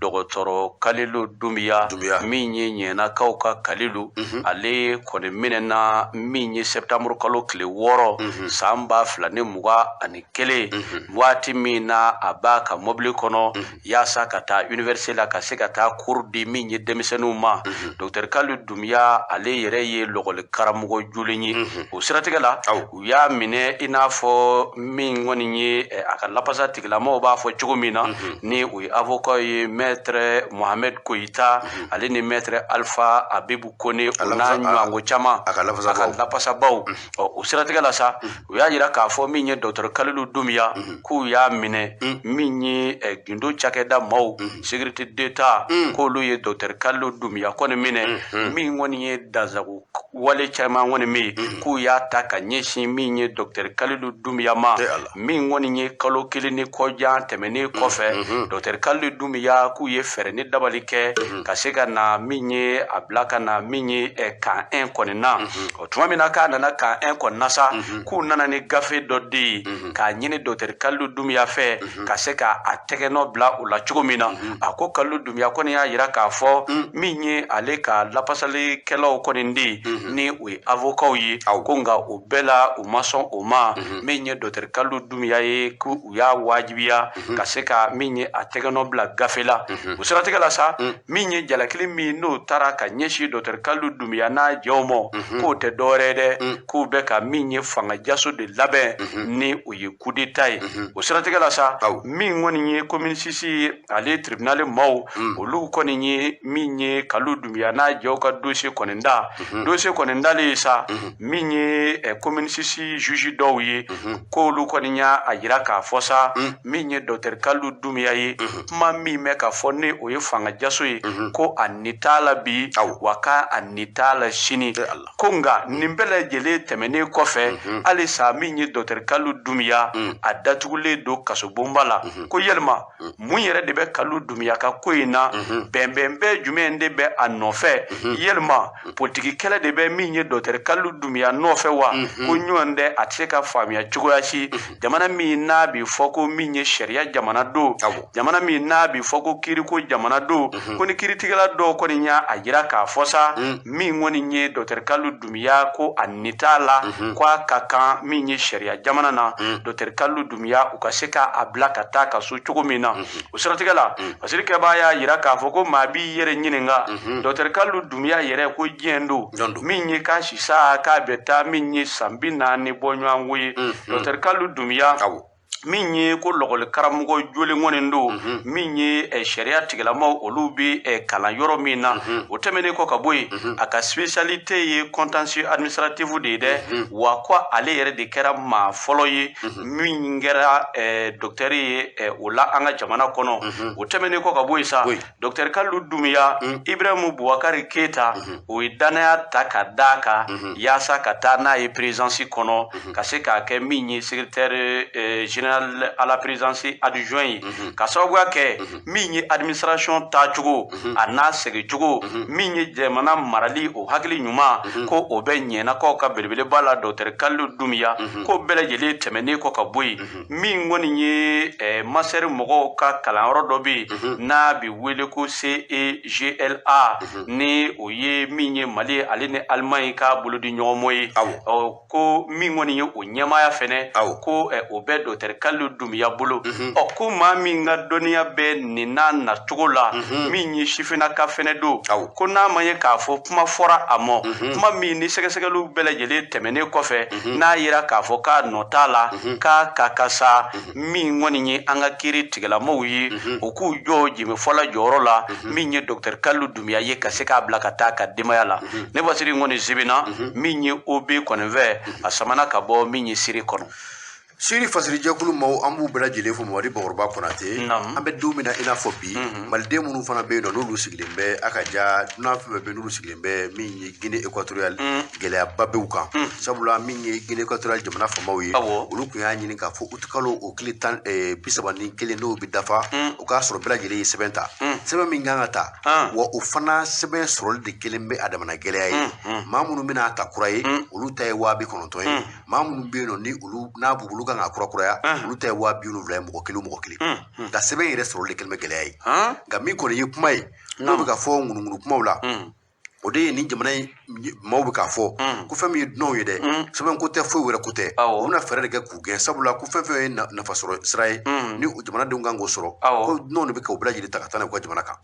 Speaker 2: dɔgɔtɔrɔ Kalilu Dunbiya min ye ɲɛnakaw ka Kalilu ale kɔni minɛna min ye septembre kalo tile 6 san 2021 waati min na a b'a ka mobili kɔnɔ yaasa ka taa université la ka se ka taa cours di min ye denmisɛnninw ma docteur Kalilu Dunbiya ale yɛrɛ ye lɔgɔli karamɔgɔ karamɔgɔ jolen ye o siratigɛ la u y'a minɛ i n'a fɔ min kɔni ye a ka lapasa tigilamɔgɔw b'a fɔ cogo min na ni o ye avocat ye maître Mohamed Koyita ale ni maître Alpha Abibu Kone o n'a ɲɔgɔnko caman a ka lapasabaw o siratigɛ la sa u y'a yira k'a fɔ min ye Dr Kalilu Dumbuya k'u y'a minɛ min ye gindo cakɛda maaw sécurité d'État k'olu ye Dr Kalilu Dumbuya kɔni minɛ min kɔni ye dansago wale caman kɔni min k'u y'a ta ka ɲɛsin min ye Dr Kalilu Dumbuya ma min kɔni ye kalo kelen ni kɔjan tɛmɛnen kɔfɛ Dr Kalilu Dumbuya k'u ye fɛɛrɛ ni dabali kɛ ka se ka na min ye a bila ka na min ye kan 1 kɔni na o tuma min na k'a nana kan 1 kɔni na sa k'u nana ni gafe dɔ de ye k'a ɲini Dr Kalilu Dumbuya fɛ ka se ka a tɛgɛnɔ bila o la cogo min na a ko Kalilu Dumbuya kɔni y'a yira k'a fɔ min ye ale ka lapasalikɛlaw kɔni de ni o ye avocat ye ko nka o bɛɛ la u ma sɔn o ma min ye Dr Kalilu Dumbuya ye k'u y'a wajibiya ka se ka min ye a tɛgɛnɔ bila gafe la o siratigɛ la sa min ye jalakili min n'o taara ka ɲɛsin Dr Kalilu Dumbuya n'a jɛw ma k'o tɛ dɔwɛrɛ dɛ k'u bɛ ka min ye fangajaso de labɛn ni o ye coup d'état ye o siratigɛ la sa min kɔni ye commune 6 ye ale tribunal maaw olu kɔni ye min ye Kalilu Dumbuya n'a jɛw ka dossier kɔni da dossier kɔni dalen sa min ye commune 6 juge dɔw ye k'olu kɔni y'a yira k'a fɔ sa min ye Dr Kalilu Dumbuya ye kuma min bɛ ka fɔ ni o ye fangajaso ye ko a ni t'a la bi wa k'a a ni t'a la sini ko nka nin bɛɛ lajɛlen tɛmɛnen kɔfɛ hali sa min ye Dr Kalilu Dumbuya a datugulen don kasobonba la ko yalima mun yɛrɛ de bɛ Kalilu Dumbuya ka ko in na bɛnbɛnbɛn jumɛn de bɛ a nɔfɛ yalima politiki kɛlɛ de bɛ min ye Dr Kalilu Dumbuya nɔfɛ wa ko ɲɔgɔn tɛ a tɛ se ka faamuya cogoya si jamana min n'a bi fɔ ko min ye sariya jamana don jamana min n'a bi fɔ ko kiiriko jamana don ko ni kiiritigɛla dɔw kɔni y'a yira k'a fɔ sa min kɔni ye Dr Kalilu Dumbuya ko a ni t'a la ko a ka kan min ye sariya jamana na Dr Kalilu Dumbuya u ka se k'a bila ka taa ka so cogo min na o siratigɛ la fasirikɛbaa y'a yira k'a fɔ ko maa b'i yɛrɛ ɲininka Dr Kalilu Dumbuya yɛrɛ ko diɲɛ don min ye k'a si sa k'a bɛ taa min ye san 40 bɔ ɲɔgɔnko ye Dr Kalilu Dumbuya min ye ko lɔgɔli karamɔgɔ jolen kɔni don min ye sariya tigilamaw olu bɛ kalan yɔrɔ min na o tɛmɛnen kɔ ka bɔ yen a ka spécialité ye contentieux administratif de ye dɛ wa ko ale yɛrɛ de kɛra maa fɔlɔ ye min kɛra docteur ye o la an ka jamana kɔnɔ o tɛmɛnen kɔ ka bɔ yen sa Dr Kalilu Dumbuya Ibrahim Boubacar Keita o ye danaya ta ka d'a kan yaasa ka taa n'a ye présidence kɔnɔ ka se k'a kɛ min ye secrétaire général à la présidence adjoint ye ka sababuya kɛ min ye administration taacogo a n'a segincogo min ye jamana marali o hakili ɲuman ko o bɛ ɲɛnakaw ka belebeleba la Dr Kalilu Dumbuya ko bɛɛ lajɛlen tɛmɛnen kɔ ka bɔ yen min kɔni ye masɛri mɔgɔw ka kalanyɔrɔ dɔ bɛ yen n'a bɛ wele ko CEGLA ni o ye min ye Mali ale ni Allemagne ka bolodi ɲɔgɔnmɔ ye ko min kɔni ye o ɲɛmaaya fɛnɛ ko o bɛ Dr Kalilu Dumbuya bolo ko maa min ka dɔnniya bɛ nin n'a nacogo la min ye sifinnaka fɛnɛ don ko n'a ma ye k'a fɔ kuma fɔra a ma kuma min ni sɛgɛsɛgɛliw bɛɛ lajɛlen tɛmɛnen kɔfɛ n'a yira k'a fɔ k'a nɔ t'a la k'a ka kasa min kɔni ye an ka kiiri tigilamaw ye o k'u jɔ jimifɔla jɔyɔrɔ la min ye Dr Kalilu Dumbuya ye ka se k'a bila ka taa ka denbaya la ne Basiri kɔni sibina min ye OB kɔni fɛ a samana ka bɔ min ye Siri kɔnɔ
Speaker 1: Siri fasirijɛkulu maaw an b'u bɛɛ lajɛlen fo Mamadi Bakɔrɔba Konate an bɛ don min na i n'a fɔ bi maliden minnu fana bɛ yen nɔ n'olu sigilen bɛ a ka ja dunan fɛn fɛn bɛ n'olu sigilen bɛ min ye Guinée équatoriale gɛlɛyaba bɛ u kan sabula min ye Guinée équatoriale jamana faamaw ye olu tun y'a ɲini k'a fɔ utikalo o tile 31 n'o bɛ dafa o k'a sɔrɔ bɛɛ lajɛlen ye sɛbɛn ta sɛbɛn min kan ka ta wa o fana sɛbɛn sɔrɔli de kelen bɛ a damana gɛlɛya ye maa minnu bɛna ta kura ye olu ta ye 29 ye maa minnu bɛ yen nɔ ni olu n'a b'olu kan ka kurakuraya olu ta ye 70,000 ye mɔgɔ kelen nka sɛbɛn yɛrɛ sɔrɔli de kelen bɛ gɛlɛya ye nka min kɔni ye kuma ye n'o bɛ ka fɔ ŋunuŋunu kumaw la o de ni jamana maaw bɛ k'a fɔ ko fɛn min ye dunanw ye dɛ sɛbɛn ko tɛ foyi wɛrɛ ko tɛ u bɛna fɛɛrɛ de kɛ k'u gɛn sabula ko fɛn fɛn ye nafasɔrɔ sira ye ni jamanadenw kan k'o sɔrɔ ko dunanw de bɛ k'u bɛɛ lajɛlen ta ka taa n'a ye u ka jamana kan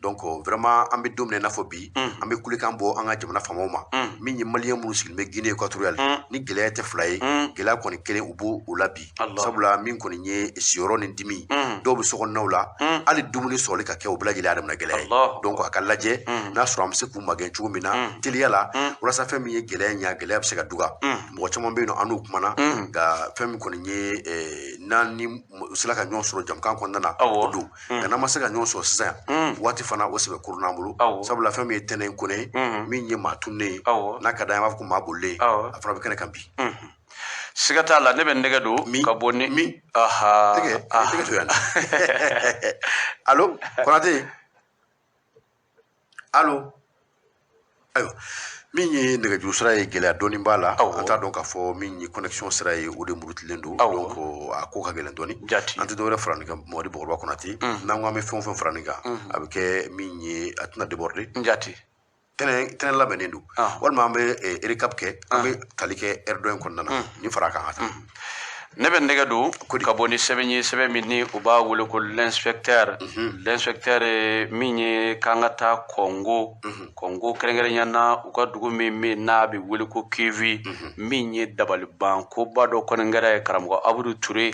Speaker 1: donc vraiment an bɛ don min na i n'a fɔ bi an bɛ kulekan bɔ an ka jamana faamaw ma min ye maliyɛn minnu sigilen bɛ Guinée équatoriale ni gɛlɛya tɛ fila ye gɛlɛya kɔni kelen u b'o la bi sabula min kɔni ye siyɔrɔ ni dimi dɔw bɛ sokɔnɔnaw la hali dumuni sɔrɔli ka kɛ u bɛɛ lajɛlen adamana gɛlɛya ye donc a ka lajɛ n'a sɔrɔ an bɛ se k'u magɛn cogo min na teliya la walasa fɛn min ye gɛlɛya ɲa gɛlɛya bɛ se ka duga mɔgɔ caman bɛ yen nɔ an n'u kumana nka fɛn min kɔni ye n'an ni u sera ka ɲɔgɔn sɔrɔ jamukan kɔnɔna na o don nka n'an ma se ka ɲɔgɔn sɔrɔ sisan waati fana o sɛbɛ koronna an bolo sabula fɛn min ye tɛnɛ kone ye min ye maa tununnen ye n'a ka d'an ye an b'a fɔ ko maa bolilen a fana bɛ kɛnɛ kan bi
Speaker 2: siga t'a la ne bɛ nɛgɛ don ka bɔ ni
Speaker 1: tɛgɛ to yan allo Konate allo ayiwa min ye nɛgɛjuru sira ye gɛlɛya dɔɔni b'a la an t'a dɔn k'a fɔ min ye connexion sira ye o de murutilen don donc a ko ka gɛlɛn dɔɔni an tɛ dɔwɛrɛ fara nin kan Mamadi Bɔkɔrɔba Konate n'an ko an bɛ fɛn o fɛn fara nin kan a bɛ kɛ min ye a tɛna déborder tɛnɛ labɛnnen don walima an bɛ récap kɛ an bɛ tali kɛ heure dɔ in kɔnɔna na ni fara kan ka taa
Speaker 2: ne bɛ nɛgɛ don ka bɔ ni sɛbɛn ye sɛbɛn min ni u b'a wele ko l'inspecteur min ye k'an ka taa Congo kɛrɛnkɛrɛnyana u ka dugu min bɛ n'a bɛ wele ko Kivu min ye dabaliban koba dɔ kɔni kɛra ye karamɔgɔ Abudu Ture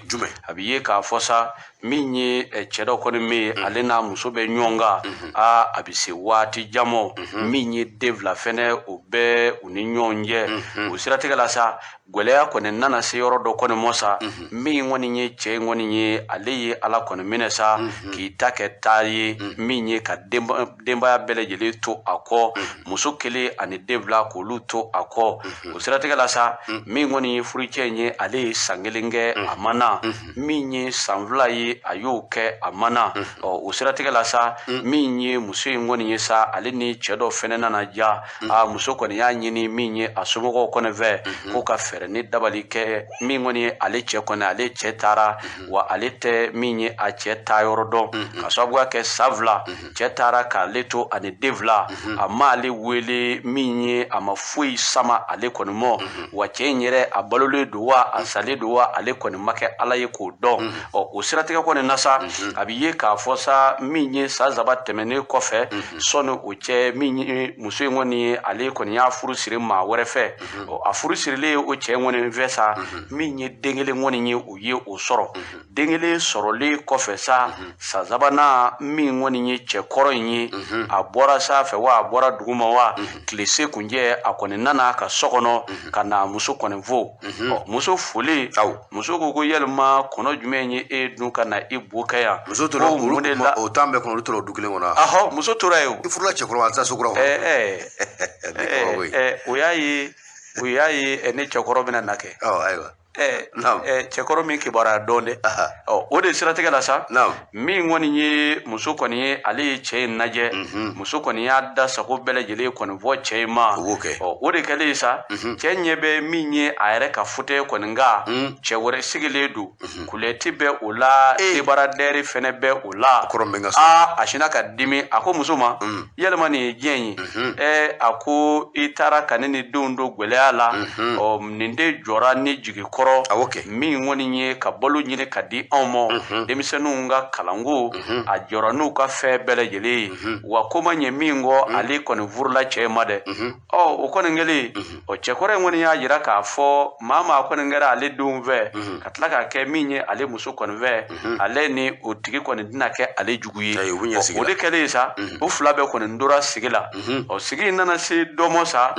Speaker 2: a bɛ ye k'a fɔ sa min ye cɛ dɔ kɔni bɛ yen ale n'a muso bɛ ɲɔgɔn kan a bɛ se waati jan min ye den fila fɛnɛ o bɛ u ni ɲɔgɔn cɛ o siratigɛ la sa gwɛlɛya kɔni nana se yɔrɔ dɔ kɔni mɔ sa min kɔni ye cɛ kɔni ye ale ye ala kɔni minɛ sa k'i ta kɛ taa ye min ye ka denbaya bɛɛ lajɛlen to a kɔ muso kelen ani den fila k'olu to a kɔ o siratigɛ la sa min kɔni ye furucɛ in ye ale ye san kelen kɛ a mana min ye san fila ye a y'o kɛ a mana o siratigɛ la sa min ye muso in kɔni ye sa ale ni cɛ dɔ fɛnɛ nana ja muso kɔni y'a ɲini min ye a somɔgɔw kɔni fɛ ko ka fɛɛrɛ ni dabali kɛ min kɔni ye ale cɛ kɔni ale cɛ taara wa ale tɛ min ye a cɛ taa yɔrɔ dɔn ka sababuya kɛ san fila cɛ taara k'ale to ani den fila a ma ale wele min ye a ma foyi sama ale kɔni mɔ wa cɛ in yɛrɛ a balolen don wa a salen don wa ale kɔni ma kɛ ala ye k'o dɔn o siratigɛ kɔni na sa a bɛ ye k'a fɔ sa min ye san saba tɛmɛnen kɔfɛ sɔni o cɛ min ye muso in kɔni ye ale kɔni y'a furu siri maa wɛrɛ fɛ a furu sirilen o cɛ kɔni fɛ sa min ye den kelen kɔni ye u ye o sɔrɔ den kelen sɔrɔlen kɔfɛ sa san sabanan min kɔni ye cɛ kɔrɔ in ye a bɔra sanfɛ wa a bɔra duguma wa tile se kuncɛ a kɔni nana ka so kɔnɔ ka na muso kɔni fo muso folen muso ko yalima kɔnɔ jumɛn ye e dun ka na i bo kɛ yan
Speaker 1: muso tora o temps bɛɛ kɔnɔ olu tora o du kelen kɔnɔ
Speaker 2: muso tora yen
Speaker 1: i furula cɛkɔrɔba a tɛ taa so kura
Speaker 2: o y'a ye ne cɛkɔrɔ bɛna na kɛ
Speaker 1: ayiwa
Speaker 2: cɛkɔrɔ min kibaruya dɔn dɛ o de siratigɛ la sa min kɔni ye muso kɔni ye ale ye cɛ in lajɛ muso kɔni y'a da sago bɛɛ lajɛlen kɔni fɔ cɛ in ma o de kɛlen sa cɛ ɲɛ bɛ min ye a yɛrɛ ka fauteuil kɔni nka cɛ wɛrɛ sigilen don kulɛti bɛ o la debaradɛri fɛnɛ bɛ o la a sinna ka dimi a ko muso ma yalima nin ye diɲɛ ye a ko i taara ka ne ni denw don gwɛlɛya la nin de jɔra ne jigi kɔrɔ min kɔni ye ka balo ɲini ka di anw ma denmisɛnninw ka kalanko a jɔra n'u ka fɛn bɛɛ lajɛlen ye wa ko ma ɲɛ min kɔ ale kɔni furula cɛ ma dɛ o kɔni kɛlen cɛkɔrɔ in kɔni y'a jira k'a fɔ maa kɔni kɛra ale denw fɛ ka tila k'a kɛ min ye ale muso kɔni fɛ ale ni o tigi kɔni tɛna kɛ ale jugu ye o de kɛlen sa o fila bɛɛ kɔni tora sigi la sigi in nana se dɔ mɔ sa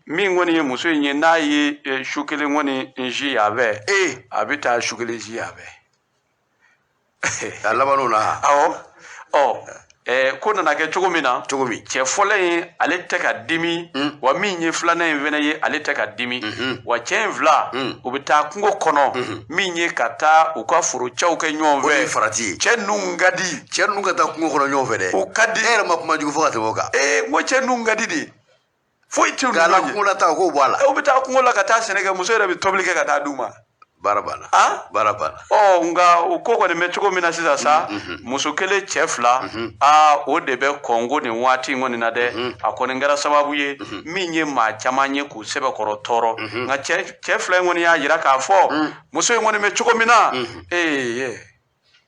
Speaker 2: min kɔni ye muso in ye n'a ye su kelen kɔni nzi a bɛ a bɛ taa su kelen zi a bɛ
Speaker 1: a labanw na
Speaker 2: ko nana kɛ cogo min na cɛ fɔlɔ in ale tɛ ka dimi wa min ye filanan in fɛnɛ ye ale tɛ ka dimi wa cɛ in fila u bɛ taa kungo kɔnɔ min ye ka taa u ka forocɛw kɛ ɲɔgɔn fɛ
Speaker 1: farati
Speaker 2: cɛ ninnu ka di
Speaker 1: cɛ ninnu ka taa kungo kɔnɔ ɲɔgɔn fɛ dɛ
Speaker 2: o ka di
Speaker 1: e yɛrɛ ma kuma jugu fɔ ka tɛmɛ o kan
Speaker 2: n ko cɛ ninnu ka di de foyi tɛ
Speaker 1: k'a la kungo la taa k'o bɔ a la
Speaker 2: u bɛ taa kungo la ka taa sɛnɛ kɛ muso yɛrɛ bɛ tobili kɛ ka taa d'u ma
Speaker 1: barabala barabala
Speaker 2: nga o ko kɔni bɛ cogo min na sisan sa muso kelen cɛ fila o de bɛ kɔngo nin waati in kɔni na dɛ a kɔni kɛra sababu ye min ye maa caman ye k'u sɛbɛkɔrɔ tɔɔrɔ nka cɛ fila in kɔni y'a jira k'a fɔ muso in kɔni bɛ cogo min na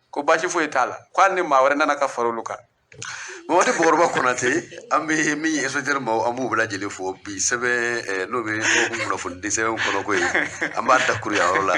Speaker 2: ko baasi foyi t'a la ko hali ni maa wɛrɛ nana ka fara olu kan
Speaker 1: Mamadi Bokoroba Konate an bɛ min ye SOJER maaw an b'u bɛɛ lajɛlen fo bi sɛbɛn n'o bɛ kunnafoni di sɛbɛn kɔnɔ ko ye an b'a dakuru yan yɔrɔ la